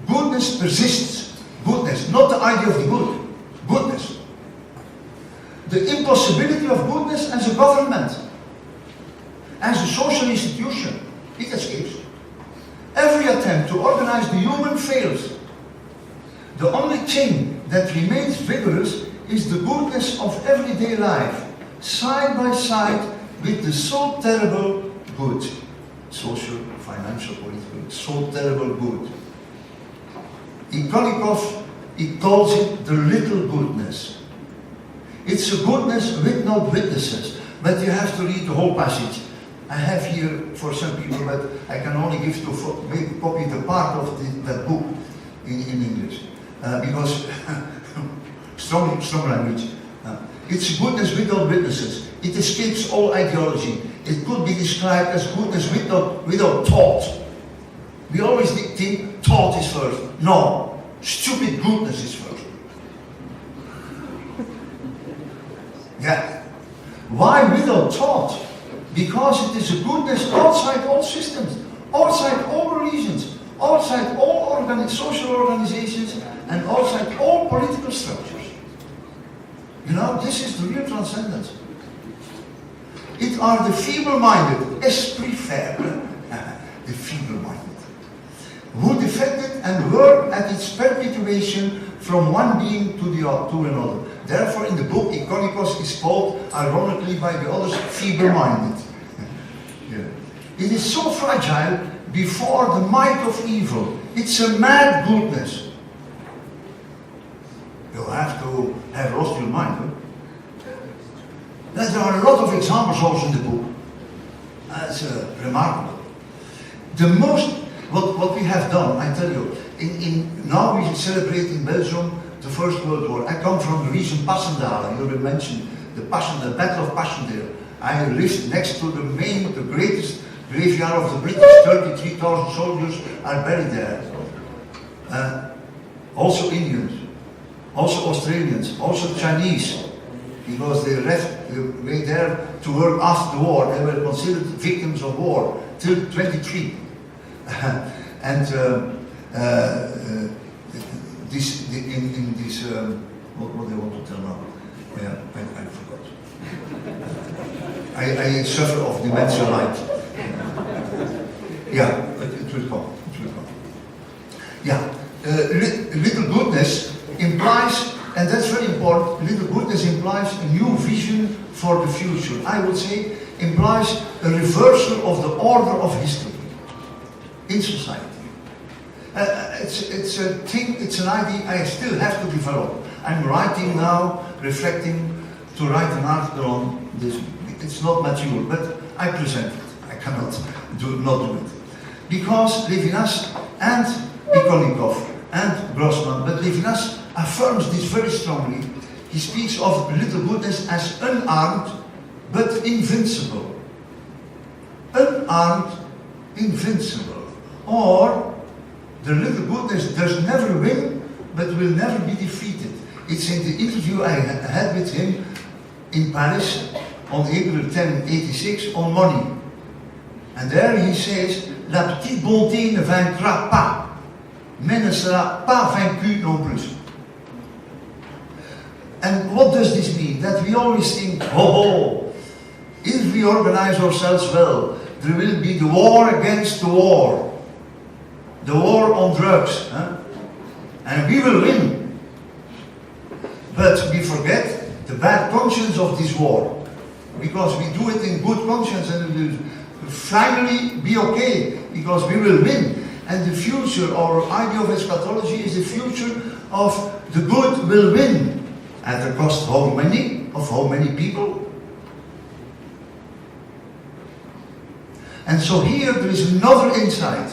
Goodness persists. Goodness, not the idea of the good. Goodness. The impossibility of goodness as a government, as a social institution, it escapes. Every attempt to organize the human fails. The only thing that remains vigorous is the goodness of everyday life, side by side with the so terrible good. Social, financial, political, so terrible good. Ikonikov, he calls it the little goodness. It's a goodness with no witnesses, but you have to read the whole passage. I have here for some people, but I can only give to make a copy the part of that book in English, because strong language. It's goodness without witnesses. It escapes all ideology. It could be described as goodness without thought. We always think thought is first. No, stupid goodness is first. Yeah. Why without thought? Because it is a goodness outside all systems, outside all religions, outside all social organizations, and outside all political structures. You know, this is the real transcendence. It are the feeble-minded, esprit faible, the feeble-minded, who defended and worked at its perpetuation from one being to another. Therefore, in the book, Ikonikos is called, ironically by the others, feeble-minded. Yeah. It is so fragile before the might of evil. It's a mad goodness. You have to have lost your mind. Huh? There are a lot of examples also in the book. That's remarkable. The most, what we have done, I tell you, now we celebrate in Belgium the First World War. I come from the region Passendale. You will mention the Battle of Passchendaele. I lived next to the greatest graveyard of the British. 33,000 soldiers are buried there. Also Indians, also Australians, also Chinese, because they were there to work after the war. They were considered victims of war till 23. And in this, what they want to tell now? Yeah, I forgot. I suffer of dementia light. Yeah, it will come. It will come. Yeah, little goodness implies, and that's very important, little goodness implies a new vision for the future. I would say implies a reversal of the order of history in society. It's a thing, it's an idea I still have to develop. I'm writing now, reflecting, to write an article on this. It's not mature, but I present it. I cannot not do it. Because Levinas and Ikonikov and Grossman, but Levinas affirms this very strongly. He speaks of little goodness as unarmed but invincible. Unarmed, invincible. Or the little goodness does never win but will never be defeated. It's in the interview I had with him in Paris on April 10, 86 on money. And there he says, la petite bonté ne vaincra pas, mais ne sera pas vaincue non plus. And what does this mean? That we always think, oh, if we organize ourselves well, there will be the war against the war. The war on drugs. Huh? And we will win. But we forget the bad conscience of this war. Because we do it in good conscience and it will finally be okay. Because we will win. And the future, our idea of eschatology is the future of the good will win. At the cost of how many people? And so here there is another insight.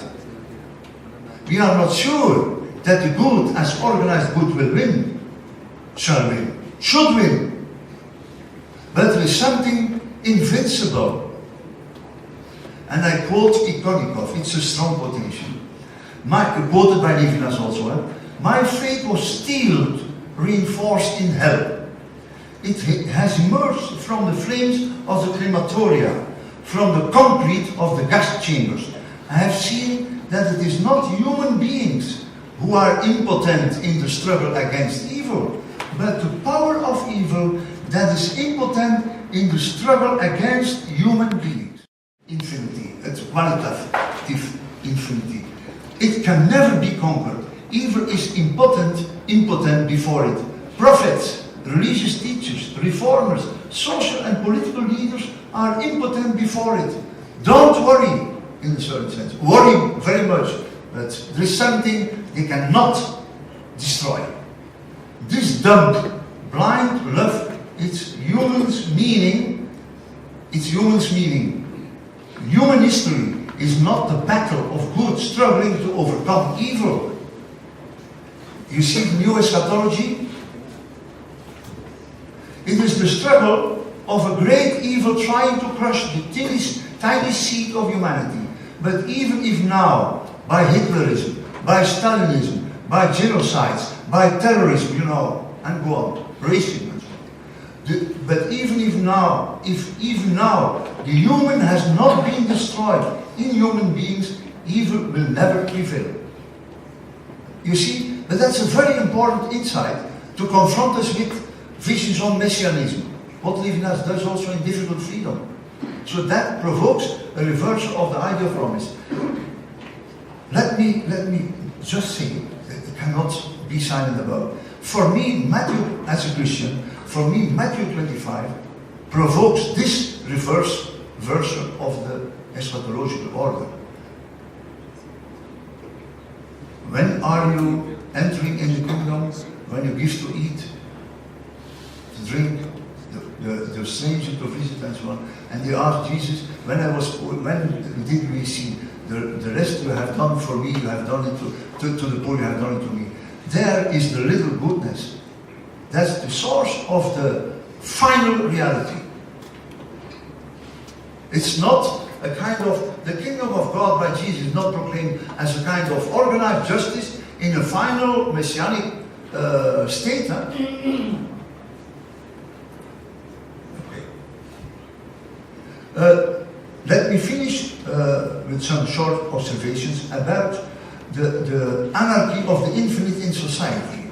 We are not sure that the good as organized good will win, shall win, should win. But there is something invincible. And I quote Ikonikov, it's a strong quotation. Quoted by Levinas also. My faith was steeled, reinforced in hell. It has emerged from the flames of the crematoria, from the concrete of the gas chambers. I have seen that it is not human beings who are impotent in the struggle against evil, but the power of evil that is impotent in the struggle against human beings. Infinity, it's qualitative infinity. It can never be conquered. Evil is impotent before it. Prophets, religious teachers, reformers, social and political leaders are impotent before it. Don't worry, in a certain sense. Worry very much, but there is something they cannot destroy. This dumb, blind love, it's human's meaning. Human history is not the battle of good struggling to overcome evil. You see the new eschatology? It is the struggle of a great evil trying to crush the tiny seed of humanity. But even if now, by Hitlerism, by Stalinism, by genocides, by terrorism, and go on, racism and so on. But even if now, the human has not been destroyed in human beings, evil will never prevail. You see? But that's a very important insight to confront us with visions on messianism. What Levinas does also in Difficult Freedom. So that provokes a reversal of the idea of promise. Let me just say, it cannot be silent about. For me, Matthew, as a Christian, Matthew 25 provokes this reversal of the eschatological order. When are you entering in the kingdom? When you give to eat, to drink, the stranger to visit and so on. And they asked Jesus, when did we see the rest you have done for me, you have done it to the poor, you have done it to me. There is the little goodness. That's the source of the final reality. It's not a kind of, the kingdom of God by Jesus is not proclaimed as a kind of organized justice in a final messianic state. Huh? Let me finish with some short observations about the anarchy of the infinite in society.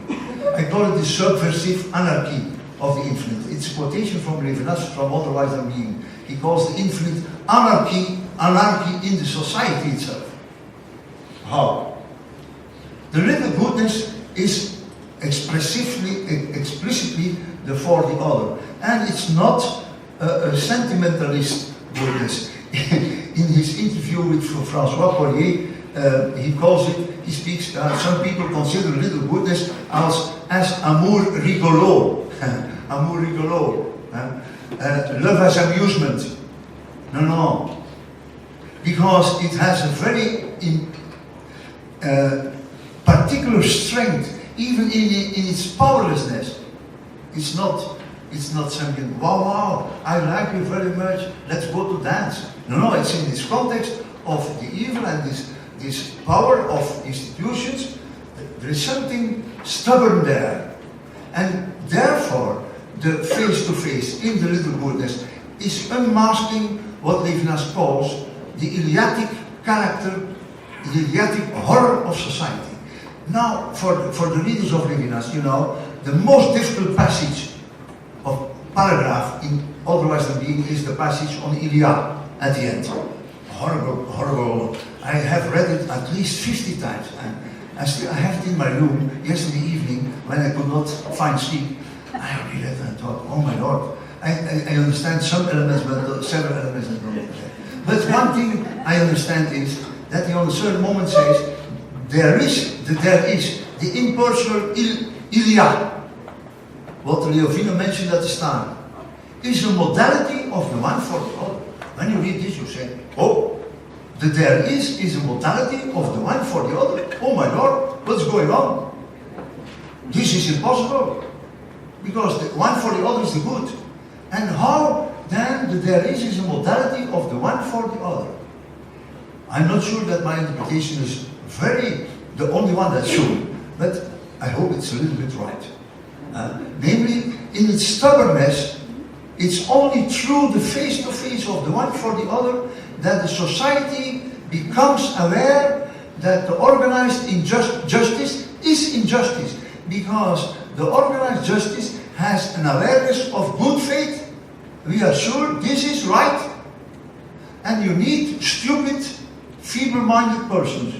I call it the subversive anarchy of the infinite. It's a quotation from Levinas from Otherwise Than Being. He calls the infinite anarchy in the society itself. How? The little goodness is explicitly the for the other. And it's not a sentimentalist goodness. In his interview with François Poirier, he calls it, he speaks, some people consider little goodness as amour rigolo. Amour rigolo. Love as amusement. No. Because it has a very particular strength, even in its powerlessness. It's not something, wow, I like you very much, let's go to dance. No, it's in this context of the evil and this power of institutions. There is something stubborn there. And therefore, the face-to-face in the little goodness is unmasking what Levinas calls the Iliatic character, the Iliatic horror of society. Now, for the readers of Levinas, you know, the most difficult passage of paragraph in Otherwise Than Being is the passage on Ilia at the end. Horrible. I have read it at least 50 times. And I have it in my room yesterday evening when I could not find sleep. I read it and thought, oh my Lord, I understand some elements, but several elements I don't understand. But one thing I understand is that he on a certain moment says, there is the impersonal Ilia. What Levinas mentioned at the start, is a modality of the one for the other. When you read this, you say, oh, the there is a modality of the one for the other. Oh my Lord, what's going on? This is impossible. Because the one for the other is the good. And how then the there is a modality of the one for the other? I'm not sure that my interpretation is the only one that's true, but I hope it's a little bit right. Namely, in its stubbornness, it's only through the face-to-face of the one for the other that the society becomes aware that the organized justice is injustice, because the organized justice has an awareness of good faith. We are sure this is right, and you need stupid, feeble-minded persons,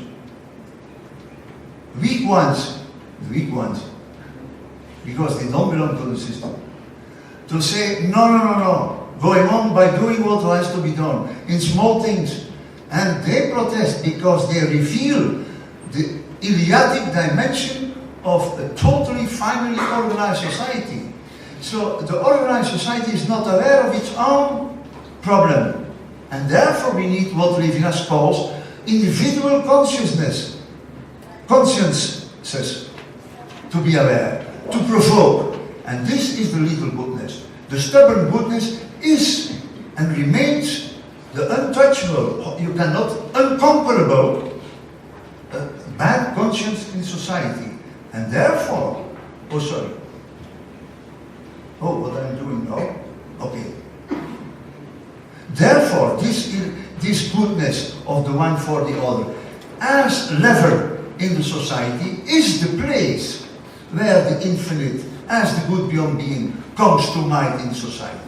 weak ones, because they don't belong to the system, to say, no, going on by doing what has to be done in small things. And they protest because they reveal the Iliatic dimension of a totally finally organized society. So the organized society is not aware of its own problem. And therefore we need what Levinas calls individual consciences to be aware, to provoke. And this is the little goodness. The stubborn goodness is and remains the untouchable, you cannot, unconquerable bad conscience in society. And therefore, what I'm doing now? Okay. Therefore, this goodness of the one for the other, as lever in the society, is the place where the infinite, as the good beyond being, comes to mind in society.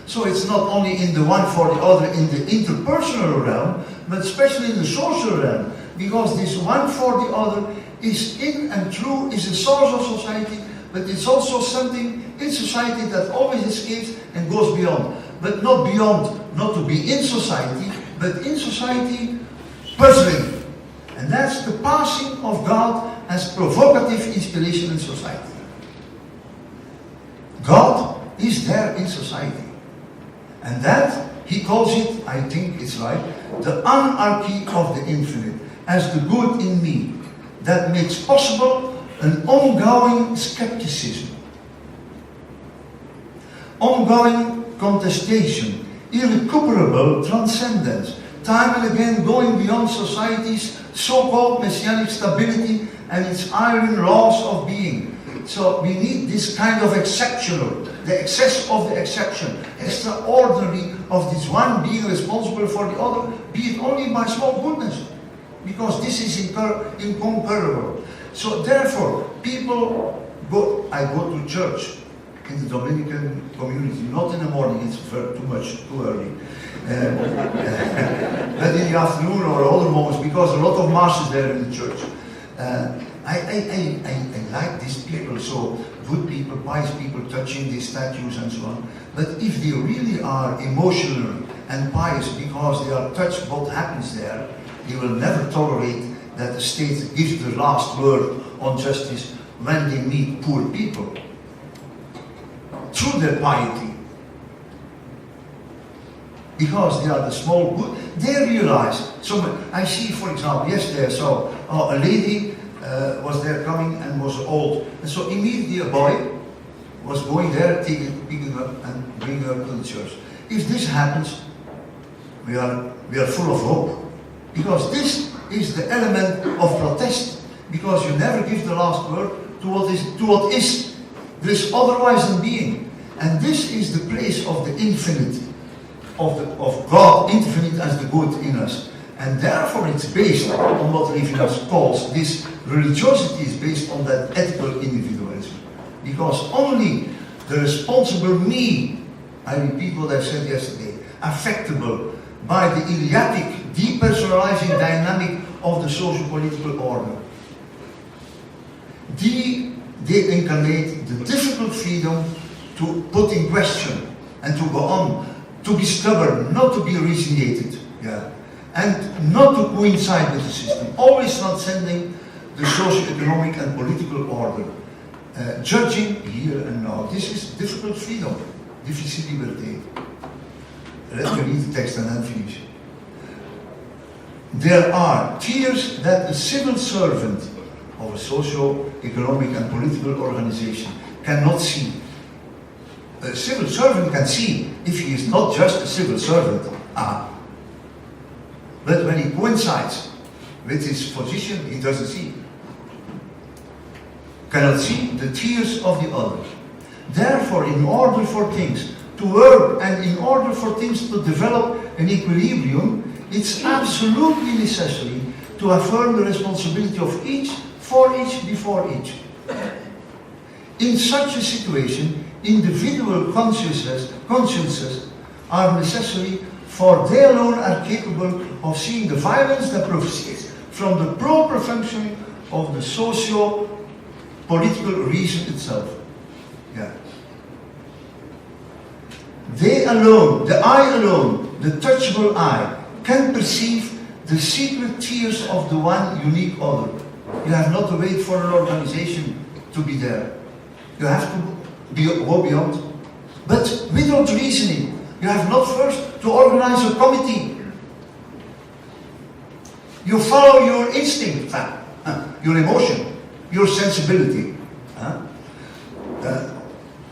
So it's not only in the one for the other in the interpersonal realm, but especially in the social realm, because this one for the other is in and through, is a source of society, but it's also something in society that always escapes and goes beyond. But not beyond, not to be in society, but in society puzzling. And that's the passing of God as provocative inspiration in society. God is there in society. And that, he calls it, I think it's right, the anarchy of the infinite, as the good in me, that makes possible an ongoing skepticism, ongoing contestation irrecuperable transcendence, time and again going beyond society's so-called messianic stability and its iron laws of being. So we need this kind of exceptional, the excess of the exception, extraordinary of this one being responsible for the other, be it only by small goodness, because this is incomparable. So therefore, I go to church in the Dominican community, not in the morning, it's too early. But in the afternoon or other moments, because a lot of masses there in the church. I like these people, so good people, pious people, touching these statues and so on. But if they really are emotional and pious because they are touched what happens there, they will never tolerate that the state gives the last word on justice when they meet poor people through their piety. Because they are the small good, they realize. So I see, for example, yesterday I saw a lady was there coming and was old. And so immediately a boy was going there, picking her up and bringing her to the church. If this happens, we are full of hope. Because this is the element of protest. Because you never give the last word to what is. There is otherwise than being. And this is the place of the infinite, of God, infinite as the good in us. And therefore it's based on what Levinas calls this religiosity is based on that ethical individualism. Because only the responsible me, I repeat what I said yesterday, affectable by the Iliatic, depersonalizing dynamic of the socio-political order. They incarnate the difficult freedom to put in question and to go on, to be stubborn, not to be resignated, and not to coincide with the system, always transcending the socio-economic and political order, judging here and now. This is difficult freedom, difficile liberté. Let me read the text and then finish. There are tiers that a civil servant of a socio-economic and political organization cannot see. A civil servant can see if he is not just a civil servant. But when he coincides with his position, he doesn't see. Cannot see the tears of the others. Therefore, in order for things to work and in order for things to develop an equilibrium, it's absolutely necessary to affirm the responsibility of each, for each, before each. In such a situation, individual consciences are necessary, for they alone are capable of seeing the violence that proceeds from the proper functioning of the socio-political reason itself. They alone, the eye alone, the touchable eye, can perceive the secret tears of the one unique other. You have not to wait for an organization to be there. You have to go beyond. But without reasoning, you have not first to organize a committee. You follow your instinct, your emotion, your sensibility.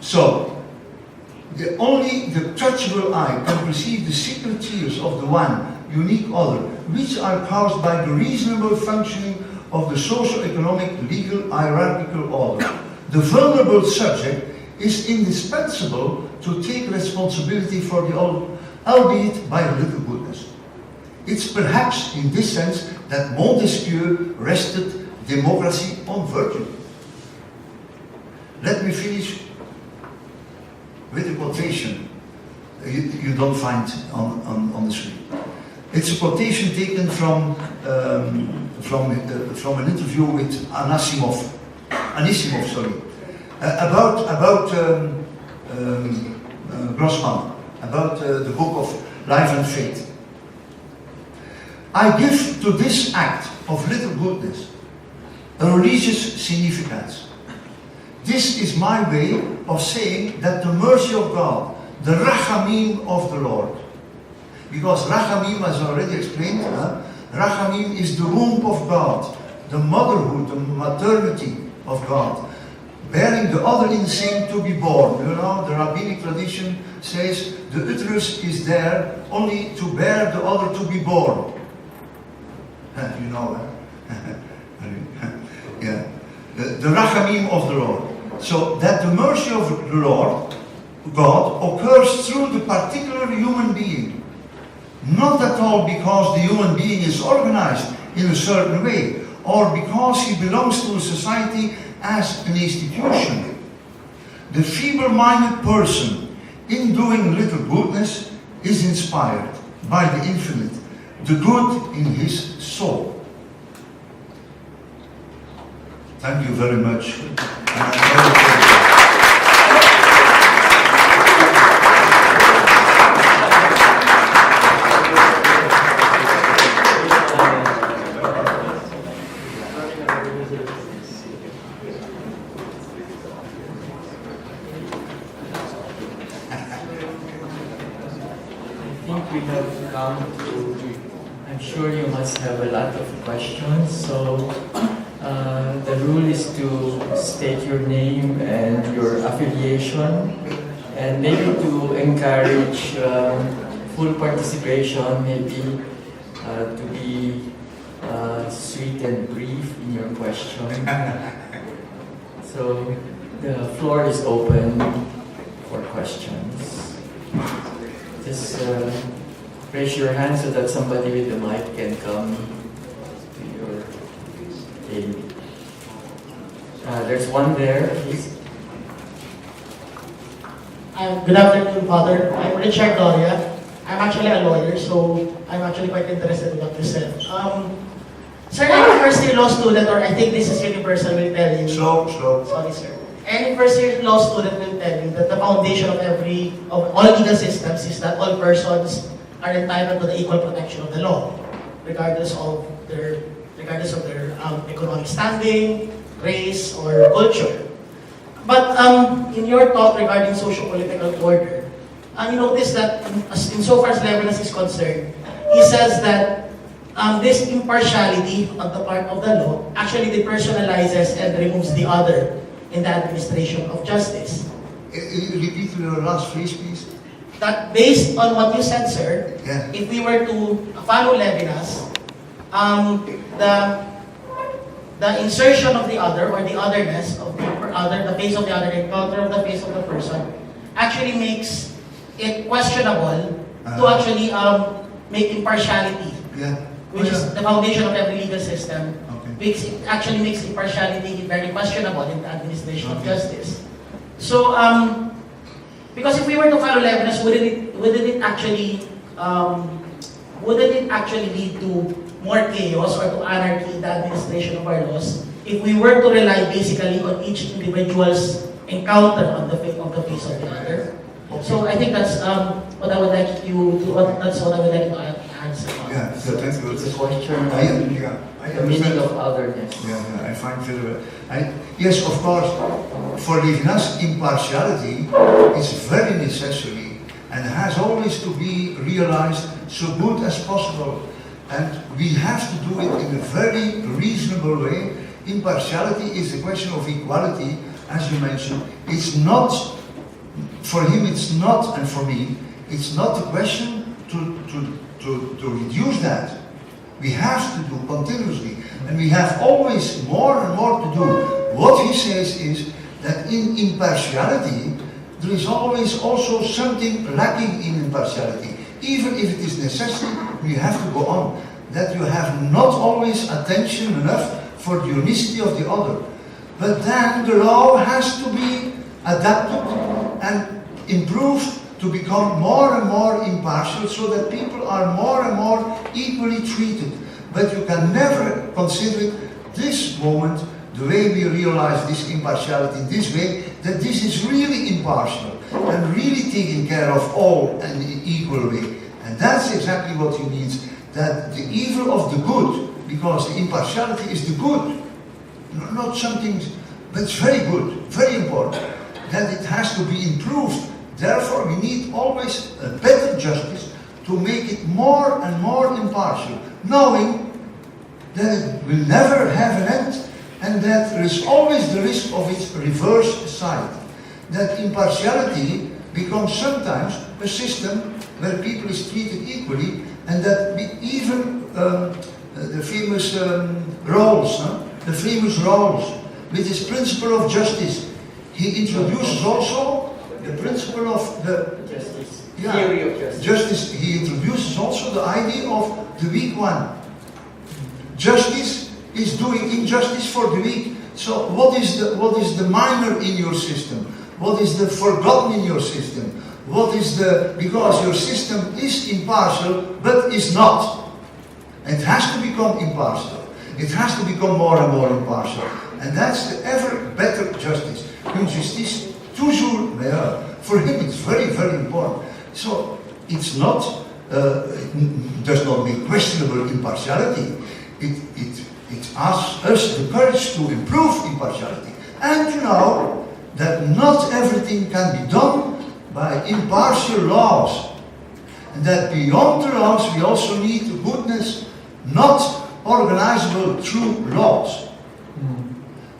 So, only the touchable eye can perceive the secret tears of the one unique other, which are caused by the reasonable functioning of the socio-economic, legal, hierarchical order. The vulnerable subject is indispensable to take responsibility for the all, albeit by a little goodness. It's perhaps in this sense that Montesquieu rested democracy on virtue. Let me finish with a quotation you don't find on the screen. It's a quotation taken from an interview with Anisimov, about Grossman, about the book of Life and Faith. I give to this act of little goodness a religious significance. This is my way of saying that the mercy of God, the rachamim of the Lord, because rachamim, as I already explained, rachamim is the womb of God, the motherhood, the maternity of God, bearing the other insane to be born. You know, the rabbinic tradition says the uterus is there only to bear the other to be born. You know that? Yeah. The rachamim of the Lord. So that the mercy of the Lord, God, occurs through the particular human being. Not at all because the human being is organized in a certain way, or because he belongs to a society as an institution. The feeble-minded person, in doing little goodness, is inspired by the infinite, the good in his soul. Thank you very much. We have come to, I'm sure you must have a lot of questions, so the rule is to state your name and your affiliation, and maybe to encourage full participation, maybe to be sweet and brief in your question. So the floor is open for questions. Just raise your hand so that somebody with the mic can come to your aid. There's one there, please. Good afternoon, Father. I'm Richard Doria. I'm actually a lawyer, so I'm actually quite interested in what you said. Sir, any first-year law student, or I think this is universal, will tell you. Slow. Sorry, sir. Any first-year law student will tell you that the foundation of all legal systems is that all persons are entitled to the equal protection of the law, regardless of their economic standing, race, or culture. But in your talk regarding socio-political order, you notice that insofar as Levinas is concerned, he says that this impartiality on the part of the law actually depersonalizes and removes the other in the administration of justice. Repeat your last phrase, please. That based on what you said, sir, yeah. If we were to follow Levinas, the insertion of the other, or the otherness of the other, the face of the other, encounter of the face of the person, actually makes it questionable to actually make impartiality, which is the foundation of every legal system. Actually makes impartiality very questionable in the administration of justice. So, because if we were to follow Levinas, wouldn't it actually lead to more chaos or to anarchy in the administration of our laws if we were to rely basically on each individual's encounter on the face of the other? So I think that's what I would like you to. That's what I would like to answer. Yeah, so thank you. It's a question the meaning of otherness. Yeah, I find very well. Yes, of course, for Levinas, impartiality is very necessary and has always to be realized so good as possible. And we have to do it in a very reasonable way. Impartiality is a question of equality, as you mentioned. It's not, for him it's not, and for me, it's not a question to reduce that. We have to do continuously, and we have always more and more to do. What he says is that in impartiality, there is always also something lacking in impartiality. Even if it is necessary, we have to go on. That you have not always attention enough for the unicity of the other. But then the law has to be adapted and improved to become more and more impartial so that people are more and more equally treated. But you can never consider it this moment, the way we realize this impartiality in this way, that this is really impartial and really taking care of all in an equal way. And that's exactly what he means, that the evil of the good, because the impartiality is the good, not something that's very good, very important, that it has to be improved. Therefore, we need always a better justice to make it more and more impartial, knowing that it will never have an end and that there is always the risk of its reverse side. That impartiality becomes sometimes a system where people is treated equally, and that even the famous Rawls, the famous Rawls, with his principle of justice, he introduces also the principle of the theory of justice. He introduces also the idea of the weak one. Justice is doing injustice for the weak. So what is the minor in your system? What is the forgotten in your system? Because your system is impartial, but is not. It has to become impartial. It has to become more and more impartial. And that's the ever better justice. Une justice toujours meilleure. For him it's very, very important. So it's not, it does not make questionable impartiality. It asks us the courage to improve impartiality. And to know that not everything can be done by impartial laws. And that beyond the laws we also need goodness, not organizable through laws.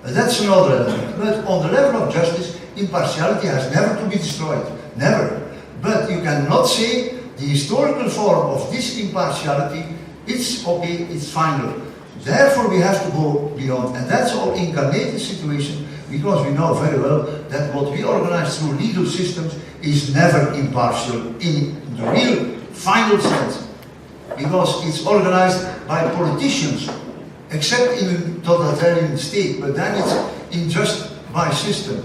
That's another element. But on the level of justice, impartiality has never to be destroyed. Never. But you cannot say the historical form of this impartiality, it's okay, it's final. Therefore we have to go beyond. And that's our incarnated situation, because we know very well that what we organize through legal systems is never impartial in the real final sense. Because it's organized by politicians, except in a totalitarian state, but then it's in just by system.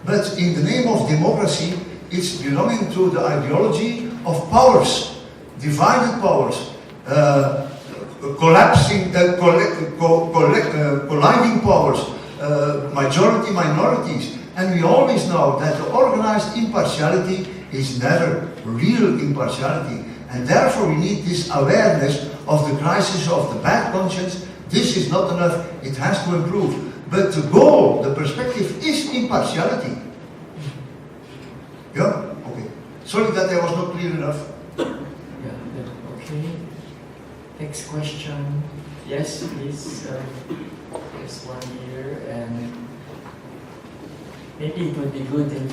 But in the name of democracy, it's belonging to the ideology of powers, divided powers, collapsing, colliding powers, majority, minorities. And we always know that the organized impartiality is never real impartiality. And therefore we need this awareness of the crisis of the bad conscience. This is not enough, it has to improve. But the goal, the perspective is impartiality. Yeah? Okay. Sorry that I was not clear enough. Yeah, okay. Next question. Yes, please. There's one here, and maybe it would be good if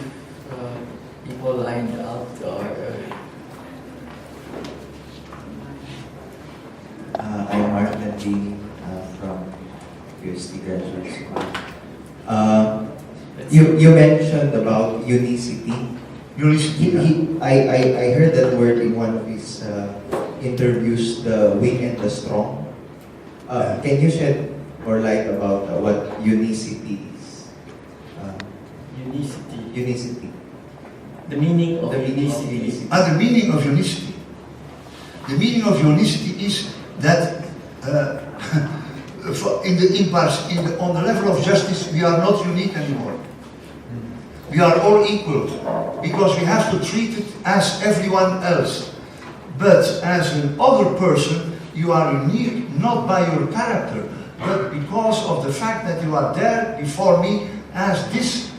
people lined up I'm Martin D. From UST Graduate School. You mentioned about unicity. I heard that word in one of his interviews, the weak and the strong. Can you shed more light about what unicity is? Unicity. The meaning of The meaning of unicity. unicity. The meaning of unicity. The meaning of unicity is that on the level of justice, we are not unique anymore. We are all equal, because we have to treat it as everyone else. But as an other person, you are unique not by your character, but because of the fact that you are there before me as this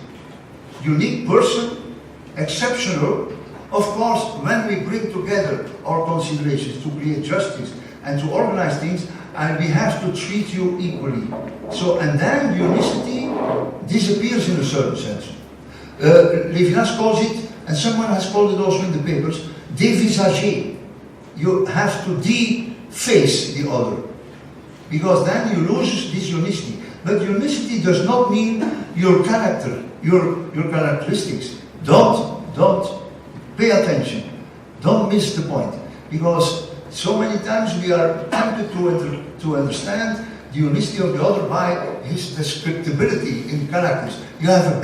unique person, exceptional. Of course, when we bring together our considerations to create justice and to organize things, and we have to treat you equally. So, and then unicity disappears in a certain sense. Levinas calls it, and someone has called it also in the papers, dévisager. You have to deface the other, because then you lose this unicity. But unicity does not mean your character, your characteristics. Don't pay attention. Don't miss the point, because so many times we are tempted to understand the unicity of the other by his descriptability in characters. You have a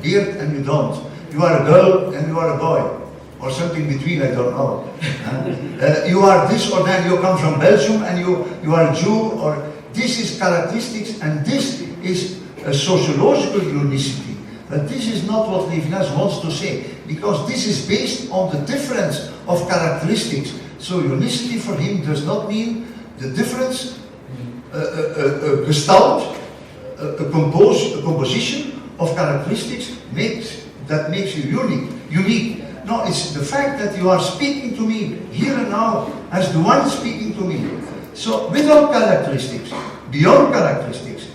beard and you don't. You are a girl and you are a boy, or something between, I don't know. You are this or that, you come from Belgium and you are a Jew, or this is characteristics, and this is a sociological unicity. But this is not what Levinas wants to say, because this is based on the difference of characteristics. So unicity for him does not mean the difference, a gestalt, a composition of characteristics that makes you unique. No, it's the fact that you are speaking to me here and now as the one speaking to me. So without characteristics, beyond characteristics,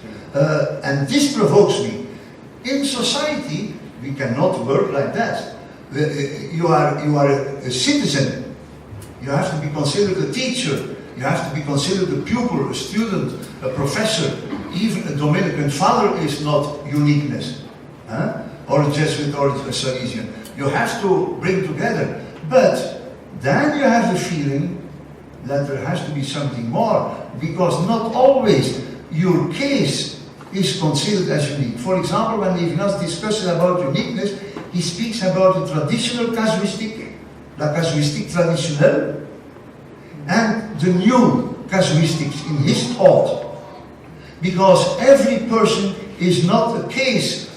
and this provokes me. In society, we cannot work like that. You are a citizen. You have to be considered a teacher. You have to be considered a pupil, a student, a professor. Even a Dominican father is not uniqueness, or a Jesuit or a Salesian. You have to bring together. But then you have the feeling that there has to be something more, because not always your case is considered as unique. For example, when Levinas discusses about uniqueness, he speaks about the traditional casuistic, la casuistique traditionnelle, and the new casuistics in his thought. Because every person is not a case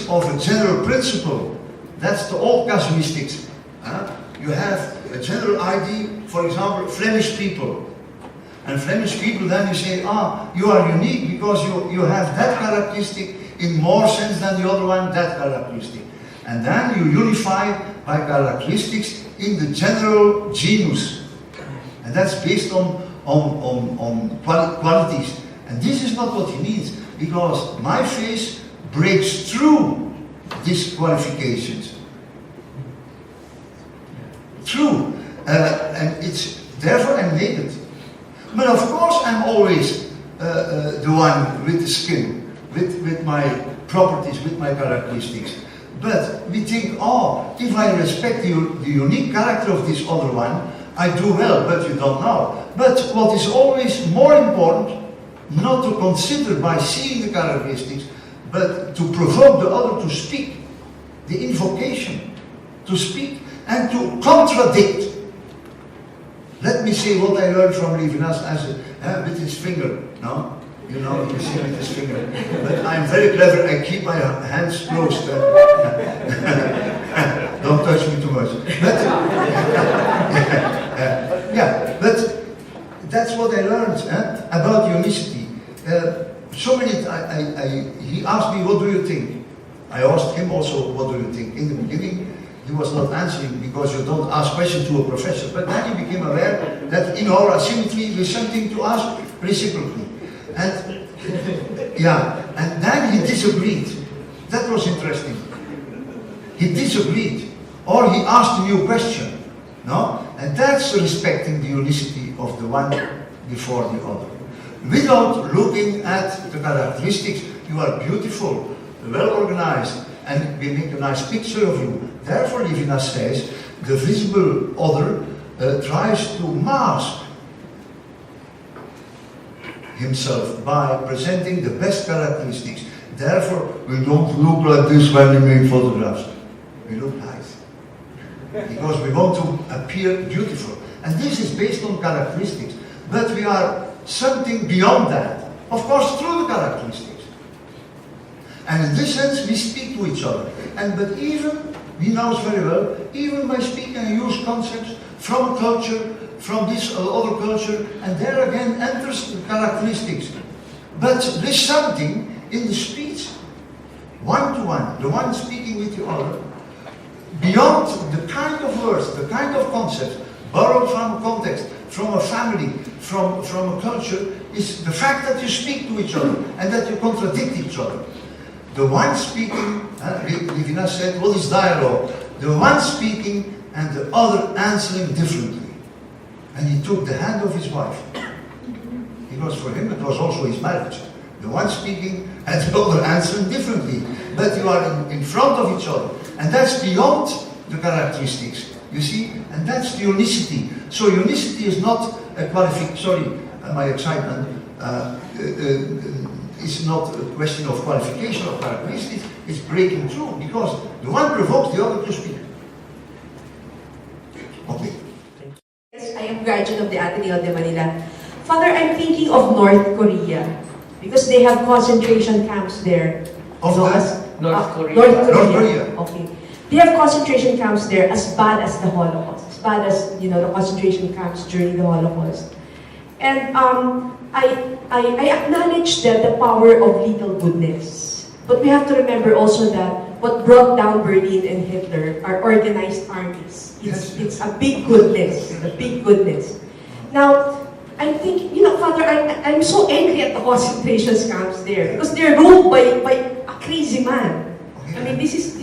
of a general principle. That's the old casuistics. You have a general idea, for example, Flemish people. And Flemish people, then you say, you are unique because you have that characteristic in more sense than the other one, that characteristic. And then you unify by characteristics in the general genus. And that's based on qualities. And this is not what he needs, because my face breaks through these qualifications. Through. And it's therefore I'm naked. But of course I'm always the one with the skin, with my properties, with my characteristics. But we think, if I respect the unique character of this other one, I do well, but you don't know. But what is always more important, not to consider by seeing the characteristics, but to provoke the other to speak, the invocation, to speak and to contradict. Let me say what I learned from Levinas with his finger. No? You know, you see with his finger. But I'm very clever, I keep my hands closed. Don't touch me too much. But, but that's what I learned about unicity. He asked me, what do you think? I asked him also, what do you think? In the beginning, he was not answering because you don't ask questions to a professor. But then he became aware that in our asymmetry there is something to ask reciprocally. And and then he disagreed. That was interesting. He disagreed, or he asked a new question. No? And that's respecting the unicity of the one before the other. Without looking at the characteristics, you are beautiful, well organized, and we make a nice picture of you. Therefore, Levinas says, the visible other tries to mask himself by presenting the best characteristics. Therefore, we don't look like this when we make photographs. We look nice. Because we want to appear beautiful. And this is based on characteristics. But we are something beyond that. Of course, through the characteristics. And in this sense, we speak to each other. But even, he knows very well, even by speaking I use concepts from a culture, from this other culture, and there again enters the characteristics. But there's something in the speech, one-to-one, the one speaking with the other, beyond the kind of words, the kind of concepts, borrowed from context, from a family, from a culture, is the fact that you speak to each other and that you contradict each other. The one speaking, Levinas said, what is dialogue? The one speaking and the other answering differently. And he took the hand of his wife. Because for him it was also his marriage. The one speaking and the other answering differently. But you are in front of each other. And that's beyond the characteristics. You see? And that's the unicity. So unicity is not a qualification. Sorry, my excitement. It's not a question of qualification of characteristics. It's breaking through. Because the one provokes the other to speak. Okay. Yes, I am graduate of the Ateneo de Manila. Father, I'm thinking of North Korea. Because they have concentration camps there. Of North Korea. North Korea. Okay. They have concentration camps there as bad as the Holocaust. As bad as, the concentration camps during the Holocaust. And I acknowledge that the power of little goodness. But we have to remember also that what brought down Berlin and Hitler are organized armies. It's a big goodness. A big goodness. Now, I'm thinking, Father, I'm so angry at the concentration camps there because they're ruled by a crazy man. I mean, he's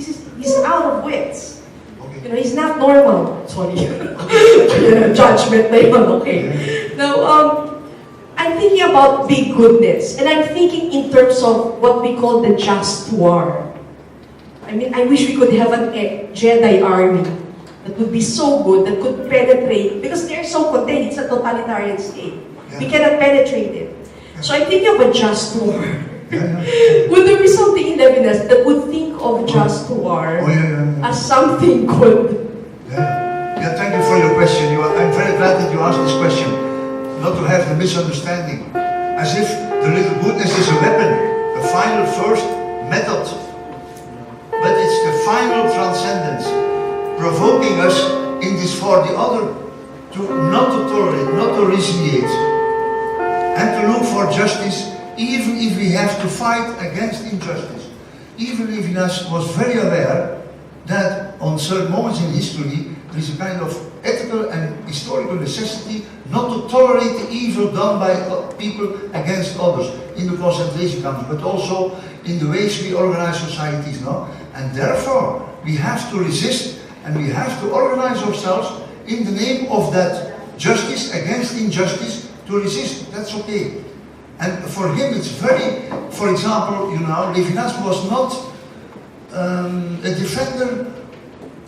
out of wits. Okay. You know, he's not normal. Sorry. Judgment na yun, okay. Now, I'm thinking about big goodness, and I'm thinking in terms of what we call the just war. I mean, I wish we could have a Jedi army that would be so good, that could penetrate, because they're so contained, it's a totalitarian state. We cannot penetrate it. So I'm thinking of a just war. Would there be something in Levinas that would think of just war as something good? Yeah, thank you for your question. I'm very glad that you asked this question. Not to have the misunderstanding. As if the little goodness is a weapon, a final first method. But it's the final transcendence, provoking us in this for the other to not to tolerate, not to resigniate, and to look for justice, even if we have to fight against injustice. Even Levinas was very aware that on certain moments in history, there is a kind of ethical and historical necessity not to tolerate the evil done by people against others in the concentration camps, but also in the ways we organize societies now. And therefore, we have to resist and we have to organize ourselves in the name of that justice against injustice to resist. That's okay. And for him, it's very, for example, you know, Levinas was not a defender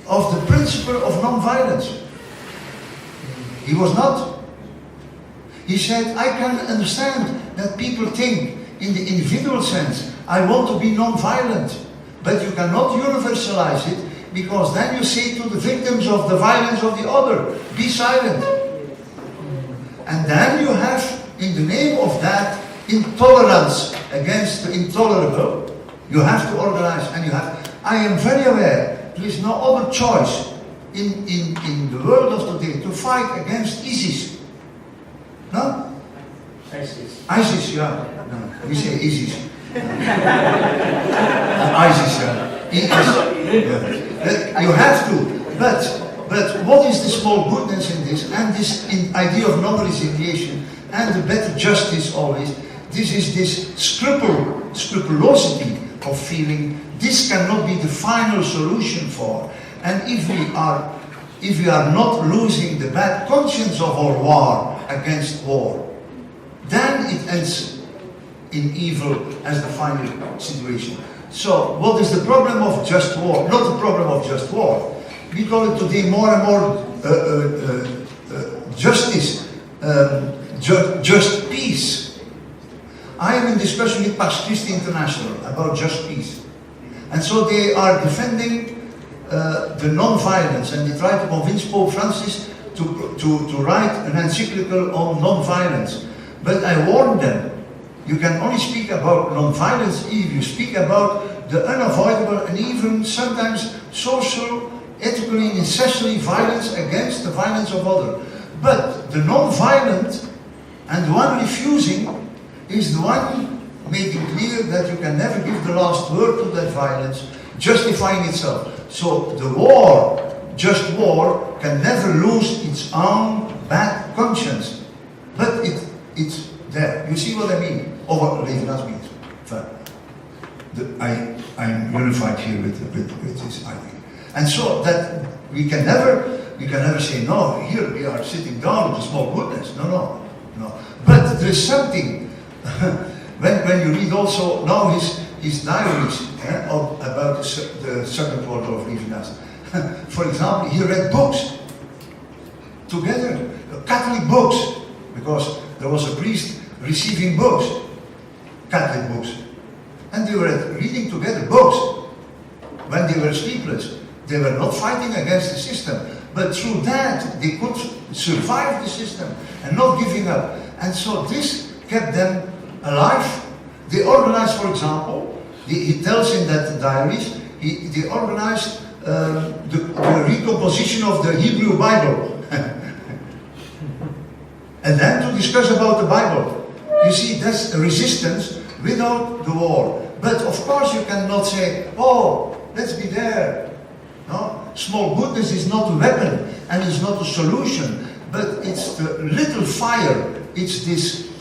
of the principle of non-violence. He was not. He said, I can understand that people think in the individual sense, I want to be non-violent, but you cannot universalize it, because then you say to the victims of the violence of the other, be silent. And then you have, in the name of that, intolerance against the intolerable, you have to organize, and you have. I am very aware, there is no other choice in the world of today to fight against ISIS. No? ISIS. ISIS, yeah. No, we say ISIS. ISIS, yeah. Yeah. You have to. But what is the small goodness in this, and this idea of non-resignation, and the better justice always, this is this scrupulosity of feeling this cannot be the final solution for. And if we are not losing the bad conscience of our war against war, then it ends in evil as the final situation. So what is the problem of just war? Not the problem of just war. We call it today more and more justice, just peace. I am in discussion with Pax Christi International about just peace. And so they are defending the non-violence, and they try to convince Pope Francis to write an encyclical on non-violence. But I warn them, you can only speak about non-violence if you speak about the unavoidable and even sometimes social, ethically, necessary violence against the violence of others. But the non-violent and the one refusing is the one making clear that you can never give the last word to that violence, justifying itself. So the war, just war, can never lose its own bad conscience. But it's there. You see what I mean? Or what Levinas means. I'm unified here with this idea. And so that we can never say, no, here we are sitting down with a small goodness. No. But there's something, when you read also now his diaries about the second quarter of Levinas. For example, he read books together, Catholic books, because there was a priest receiving books, Catholic books. And they were reading together books when they were sleepless. They were not fighting against the system, but through that they could survive the system and not giving up. And so this kept them alive. They organized, for example, he tells in that diaries, they organized the recomposition of the Hebrew Bible. And then to discuss about the Bible. You see, that's a resistance without the war. But of course you cannot say, oh, let's be there. No? Small goodness is not a weapon and it's not a solution, but it's the little fire, it's this,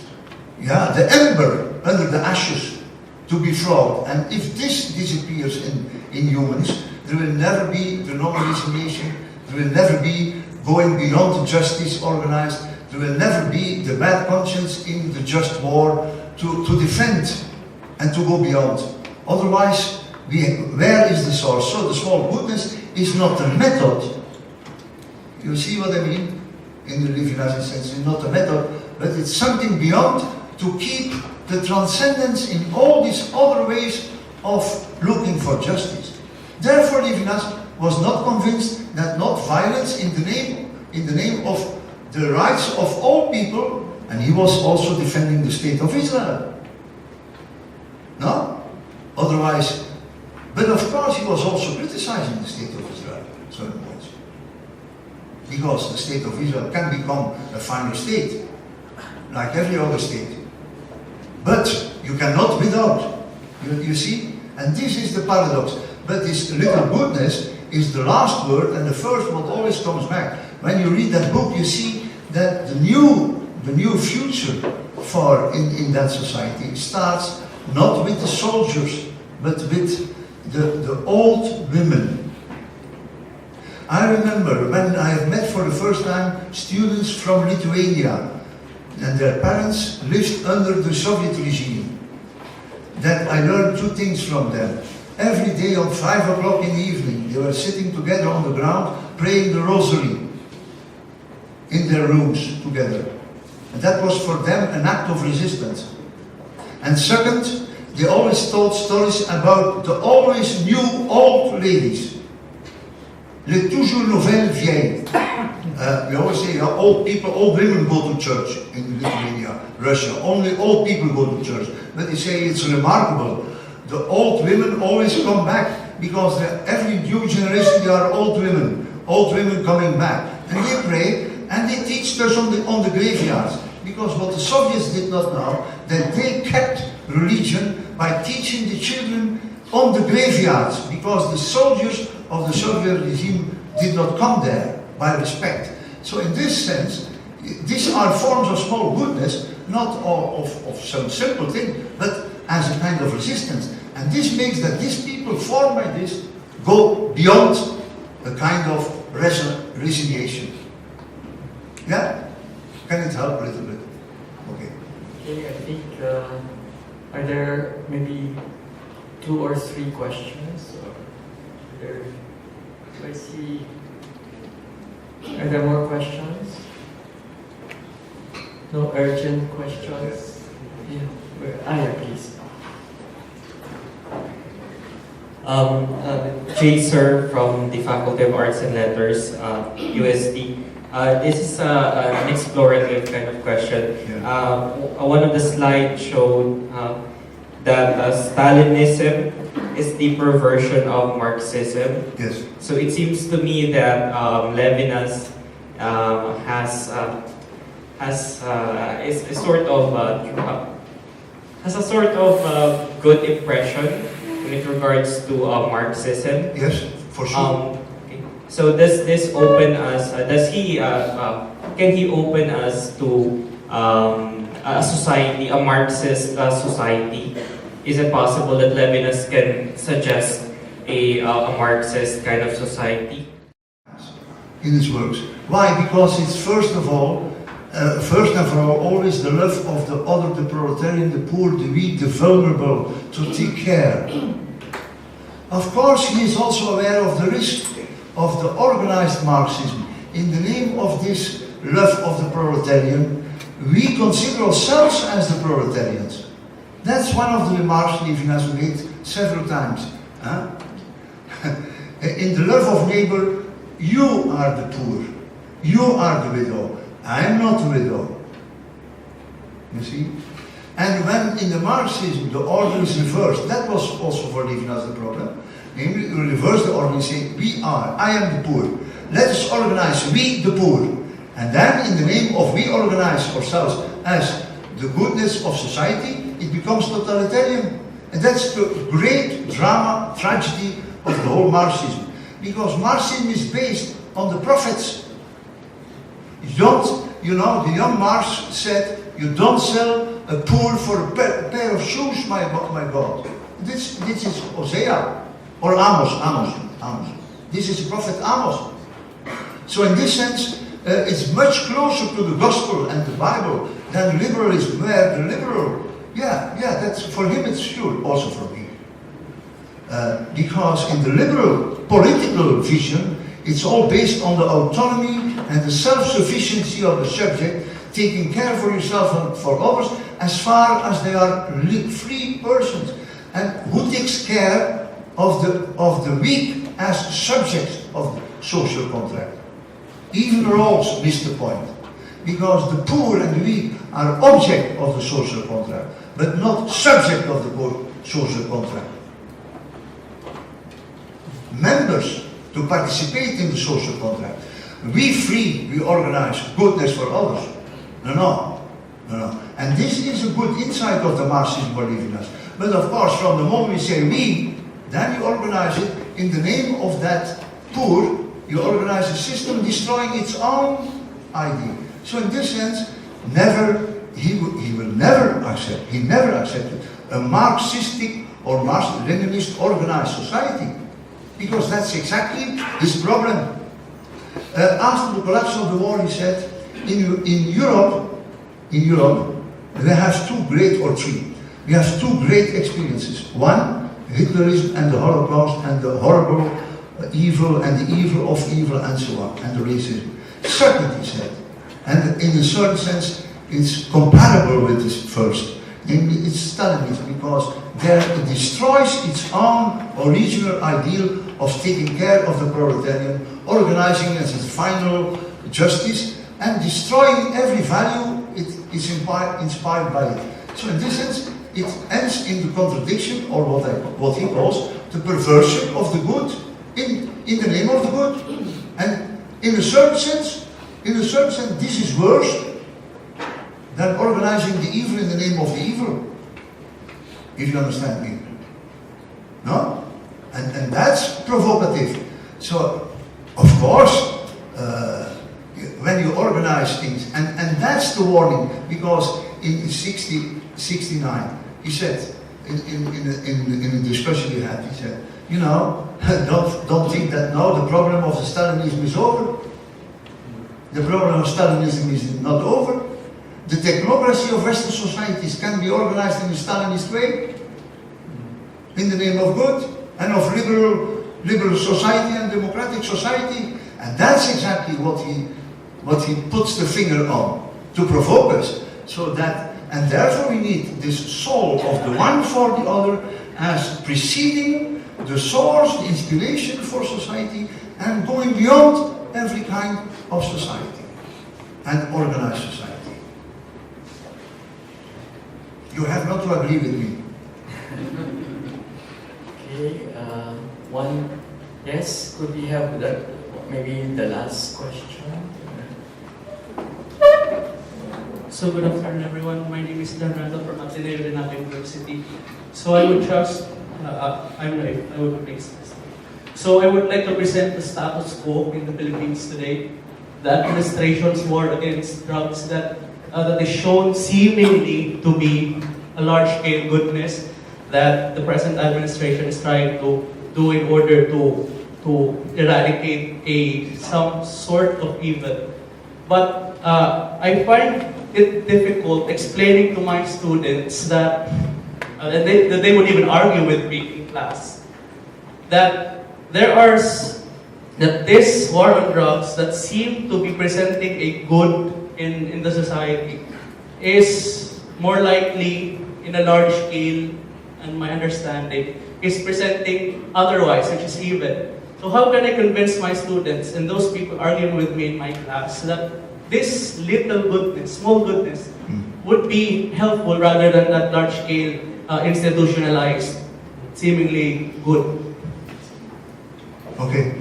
the ember under the ashes to be flawed. And if this disappears in humans, there will never be the non-reconciliation, there will never be going beyond justice organized, there will never be the bad conscience in the just war to defend and to go beyond. Otherwise, where is the source? So the small goodness is not a method. You see what I mean? In the Levinas sense, it's not a method, but it's something beyond to keep the transcendence in all these other ways of looking for justice. Therefore, Levinas was not convinced that not violence in the name of the rights of all people, and he was also defending the state of Israel. No? Otherwise, but of course he was also criticizing the state of Israel at certain points. Because the state of Israel can become a final state, like every other state. But you cannot without. You see? And this is the paradox. But this little goodness is the last word, and the first one always comes back. When you read that book, you see that the new future for in that society starts not with the soldiers, but with the old women. I remember when I have met for the first time students from Lithuania, and their parents lived under the Soviet regime. That I learned two things from them. Every day at 5 o'clock in the evening, they were sitting together on the ground, praying the rosary in their rooms together. And that was for them an act of resistance. And second, they always told stories about the always new old ladies. Les toujours nouvelles vieilles. We always say old people, old women go to church in Lithuania, Russia. Only old people go to church. But they say it's remarkable. The old women always come back because every new generation they are old women coming back. And they pray and they teach us on the graveyards. Because what the Soviets did not know, that they kept religion by teaching the children on the graveyards. Because the soldiers of the Soviet regime did not come there by respect. So in this sense, these are forms of small goodness, not of some simple thing, but as a kind of resistance. And this makes that these people formed by this go beyond a kind of resignation. Yeah? Can it help a little bit? Okay. Okay, I think, are there maybe 2 or 3 questions? Let's see. Are there more questions? No urgent questions? Yeah, please. Jay Sir from the Faculty of Arts and Letters, UST. This is an explorative kind of question. Yeah. One of the slides showed that Stalinism is the perversion of Marxism. Yes. So it seems to me that Levinas has a sort of good impression with regards to Marxism. Yes, for sure. Okay. So does this open us? Can he open us to a society, a Marxist society? Is it possible that Levinas can suggest a Marxist kind of society? In his works. Why? Because it's first and for all, always the love of the other, the proletarian, the poor, the weak, the vulnerable, to take care. Of course, he is also aware of the risk of the organized Marxism. In the name of this love of the proletarian, we consider ourselves as the proletarians. That's one of the remarks Levinas made several times. Huh? In the love of neighbor, you are the poor, you are the widow, I am not a widow. You see? And when in the Marxism the order is reversed, that was also for Levinas the problem. Namely, you reverse the order and say, I am the poor. Let us organize, we the poor. And then in the name of we organize ourselves as the goodness of society, it becomes totalitarian. And that's the great drama, tragedy of the whole Marxism. Because Marxism is based on the prophets. The young Marx said, you don't sell a poor for a pair of shoes, my God. This is Hosea, or Amos. Amos. This is Prophet Amos. So in this sense, it's much closer to the gospel and the Bible than liberalism, where the liberal, that's for him it's sure, also for me. Because in the liberal political vision, it's all based on the autonomy and the self-sufficiency of the subject, taking care for yourself and for others, as far as they are free persons, and who takes care of the weak as subjects of the social contract. Even Rawls missed the point, because the poor and the weak are object of the social contract, but not subject of the social contract. Members to participate in the social contract. We organize goodness for others. No. And this is a good insight of the Marxism or Levinas. But of course, from the moment we say we, then you organize it in the name of that poor. You organize a system destroying its own idea. So in this sense, he never accepted a Marxistic or Marxist-Leninist organized society, because that's exactly his problem. After the collapse of the war, he said, in Europe, we have we have two great experiences. One, Hitlerism and the Holocaust and the horrible evil and the evil of evil and so on, and the racism. Second, he said, and in a certain sense, it's comparable with this first. Namely, it's Stalinism, because there it destroys its own original ideal of taking care of the proletarian, organizing as its final justice, and destroying every value it is inspired by it. So in this sense, it ends in the contradiction, or what he calls the perversion of the good in the name of the good. And in a certain sense, this is worse than organizing the evil in the name of the evil. If you understand me. No? And that's provocative. So, of course, when you organize things, and that's the warning, because in 69, he said, in a discussion we had, he said, don't think that now the problem of the Stalinism is over. The problem of Stalinism is not over. The technocracy of Western societies can be organized in a Stalinist way, in the name of good, and of liberal society and democratic society. And that's exactly what he puts the finger on, to provoke us. And therefore we need this soul of the one for the other as preceding the source, the inspiration for society, and going beyond every kind of society and organized society. You have not to agree with me. Okay, yes, could we have maybe the last question? So good afternoon, everyone. My name is Emmanuel from Katholieke University. So I would I would like to present the status quo in the Philippines today. The administration's war against drugs that is shown seemingly to be a large-scale goodness that the present administration is trying to do in order to eradicate some sort of evil. But I find it difficult explaining to my students that they would even argue with me in class that this war on drugs that seem to be presenting a good in the society is more likely in a large scale, and my understanding is presenting otherwise, which is evil. So how can I convince my students and those people arguing with me in my class that this little goodness, small goodness, would be helpful rather than that large-scale, institutionalized, seemingly good? Okay.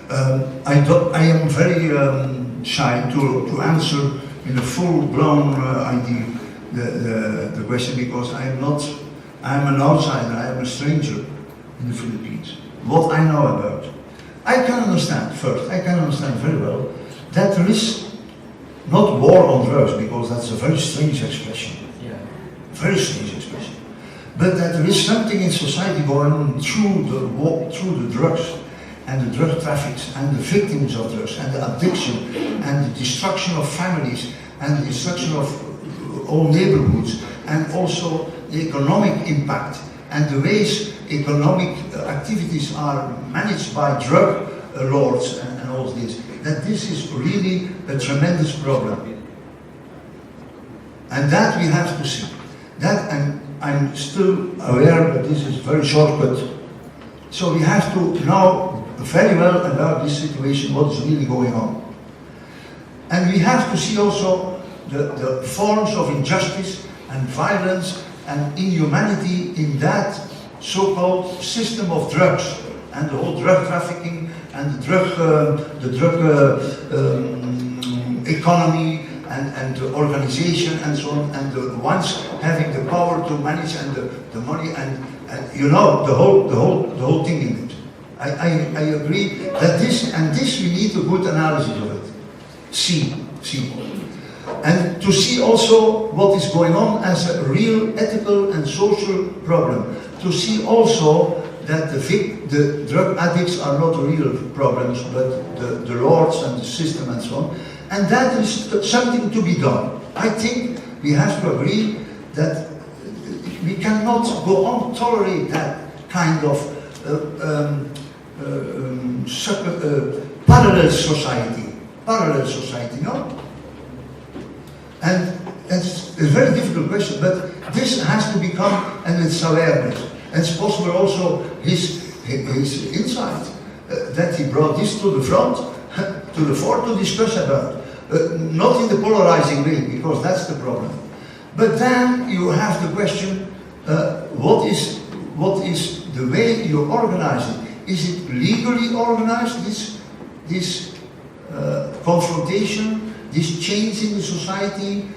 I am very shy to answer in a full-blown idea the question, because I am an outsider, I am a stranger in the Philippines. What I know about, I can understand very well that there is not war on drugs, because that's a very strange expression. Yeah. Very strange expression. But that there is something in society going on through the drugs. and the drug traffics and the victims of drugs and the addiction and the destruction of families and the destruction of all neighborhoods, and also the economic impact and the ways economic activities are managed by drug lords and all this, that this is really a tremendous problem. And that we have to see. That, and I'm still aware that this is very shortcut. So we have to know very well about this situation, what is really going on. And we have to see also the forms of injustice and violence and inhumanity in that so-called system of drugs, and the whole drug trafficking and the drug economy and the organization and so on, and the ones having the power to manage and the money and you know, the whole thing in it. I agree that this we need a good analysis of it. See. And to see also what is going on as a real ethical and social problem. To see also that the drug addicts are not real problems, but the lords and the system and so on. And that is something to be done. I think we have to agree that we cannot go on tolerate that kind of parallel society, no? And it's a very difficult question, but this has to become, and it's awareness. And it's possible also his insight, that he brought this to the front, to the fore to discuss about. Not in the polarizing way, because that's the problem. But then you have the question, what is the way you organize it? Is it legally organized, this confrontation, this change in the society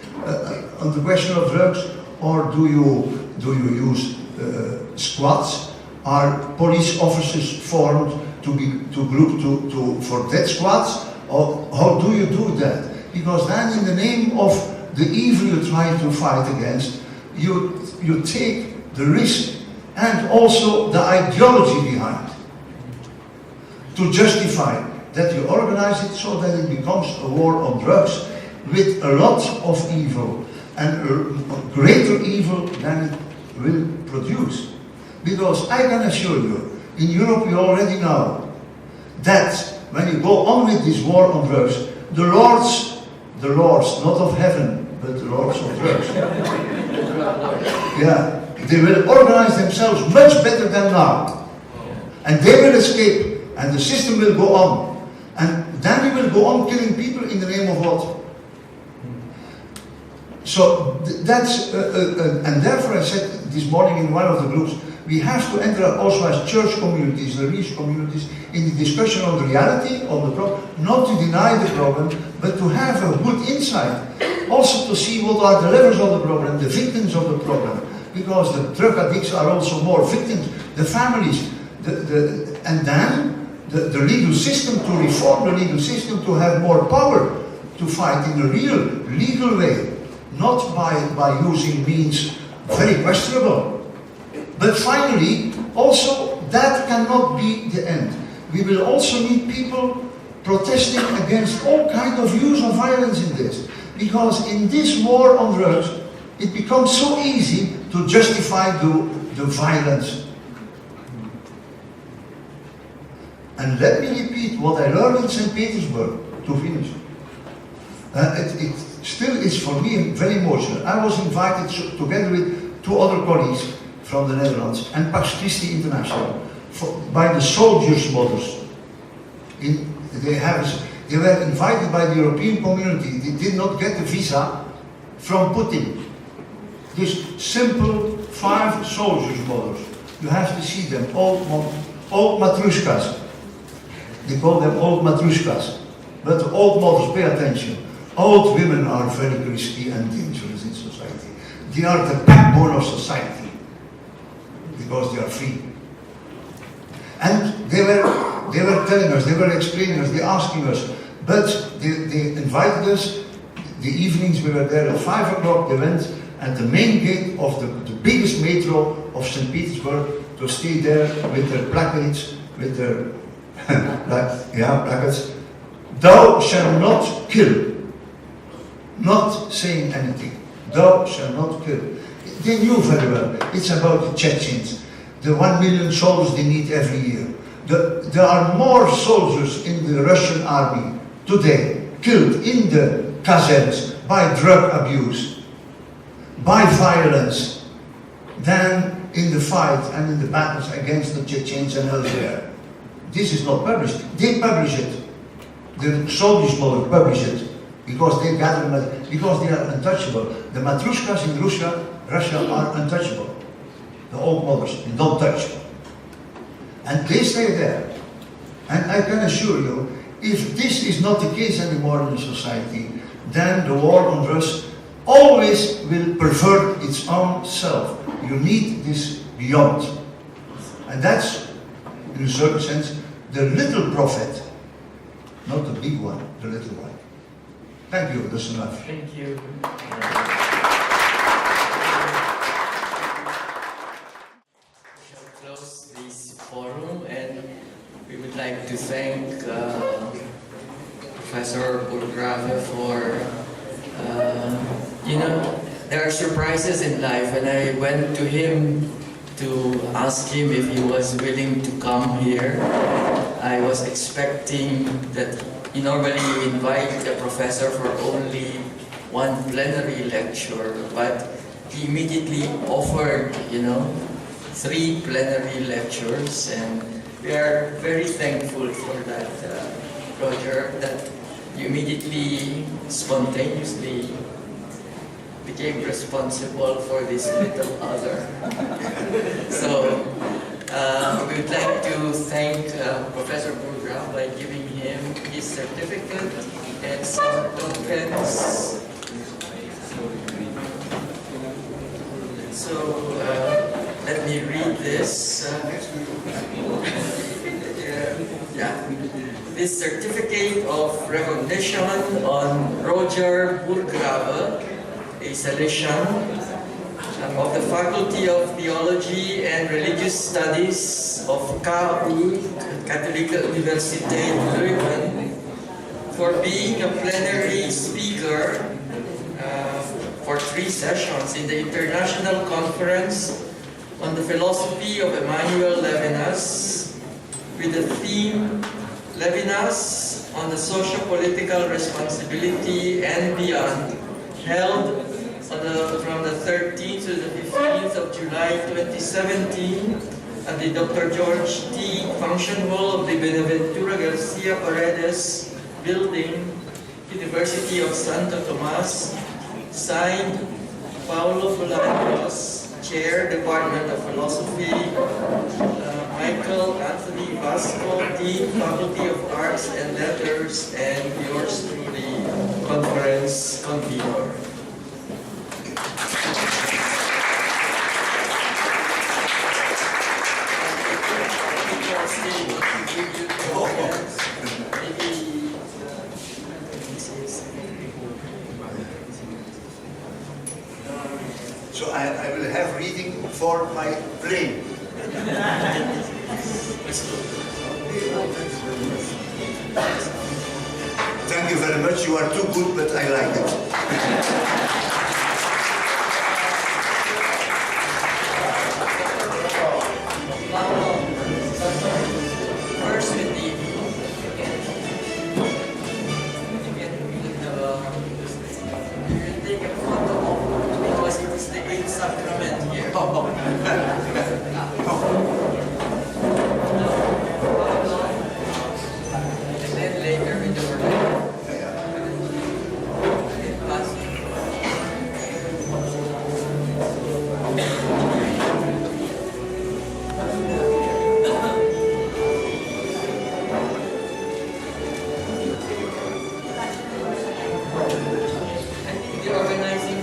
on the question of drugs, or do you use squads? Are police officers formed for death squads, or how do you do that? Because then, in the name of the evil you try to fight against, you take the risk and also the ideology behind to justify that you organize it so that it becomes a war on drugs with a lot of evil and greater evil than it will produce. Because I can assure you, in Europe we already know that when you go on with this war on drugs, the lords, not of heaven, but the lords of drugs, yeah, they will organize themselves much better than now. And they will escape, and the system will go on. And then we will go on killing people in the name of what? So that's, and therefore I said this morning in one of the groups, we have to enter also as church communities, religious communities, in the discussion on the reality of the problem, not to deny the problem, but to have a good insight, also to see what are the levels of the problem, the victims of the problem, because the drug addicts are also more victims, the families, and then the legal system, to reform the legal system, to have more power to fight in a real legal way, not by using means very questionable. But finally, also, that cannot be the end. We will also need people protesting against all kinds of use of violence in this. Because in this war on drugs, it becomes so easy to justify the violence. And let me repeat what I learned in St. Petersburg, to finish. It still is for me very emotional. I was invited together with 2 other colleagues from the Netherlands and Pax Christi International by the soldiers' mothers. They were invited by the European community. They did not get a visa from Putin. This simple 5 soldiers' mothers. You have to see them, old matrushkas. They call them old matrushkas. But the old mothers, pay attention. Old women are very risky and dangerous in society. They are the backbone of society, because they are free. And they were telling us, they were explaining us, they asking us, but they invited us. The evenings we were there at 5 o'clock. They went at the main gate of the biggest metro of St. Petersburg to stay there with their placards, with their brackets, thou shalt not kill. Not saying anything. Thou shalt not kill. They knew very well. It's about the Chechens. The 1 million souls they need every year. There are more soldiers in the Russian army today killed in the kazakhs by drug abuse, by violence, than in the fight and in the battles against the Chechens and elsewhere. This is not published. They publish it. The Soviet model publish it because they gather, because they are untouchable. The Matrushkas in Russia are untouchable. The old mothers, they don't touch. And they stay there. And I can assure you, if this is not the case anymore in the society, then the war on drugs always will pervert its own self. You need this beyond. And that's, in a certain sense, the little prophet, not the big one, the little one. Thank you, that's enough. Thank you. Close this forum, and we would like to thank Professor Burggraeve for, there are surprises in life, and I went to him to ask him if he was willing to come here. I was expecting that he normally invite a professor for only one plenary lecture, but he immediately offered, 3 plenary lectures, and we are very thankful for that, Roger, that you immediately, spontaneously became responsible for this little other. So, we would like to thank Professor Burggraeve by giving him his certificate and some tokens. So, let me read this. This certificate of recognition on Roger Burggraeve, a Salesian of the Faculty of Theology and Religious Studies of KU, Katholieke Universiteit Leuven, for being a plenary speaker for 3 sessions in the International Conference on the Philosophy of Emmanuel Levinas, with the theme Levinas on the Socio-Political Responsibility and Beyond, held from the 13th to the 15th of July 2017 at the Dr. George T. Function Hall of the Benaventura Garcia Paredes Building, University of Santo Tomas, signed Paulo Bolaños, Chair, Department of Philosophy, Michael Anthony Vasco, Dean, Faculty of Arts and Letters, and yours truly, Conference Convener. So I will have reading for my brain. Thank you very much. You are too good, but I like it. First with the take a photo because it is the 8th sacrament here. And then later with the word. The organizing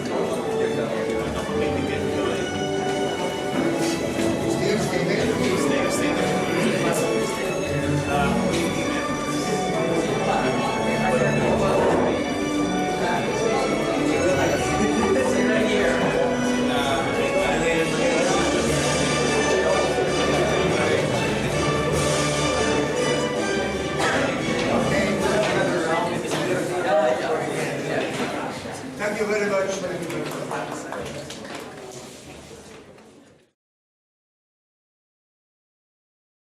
Thank you very much. Thank you very much.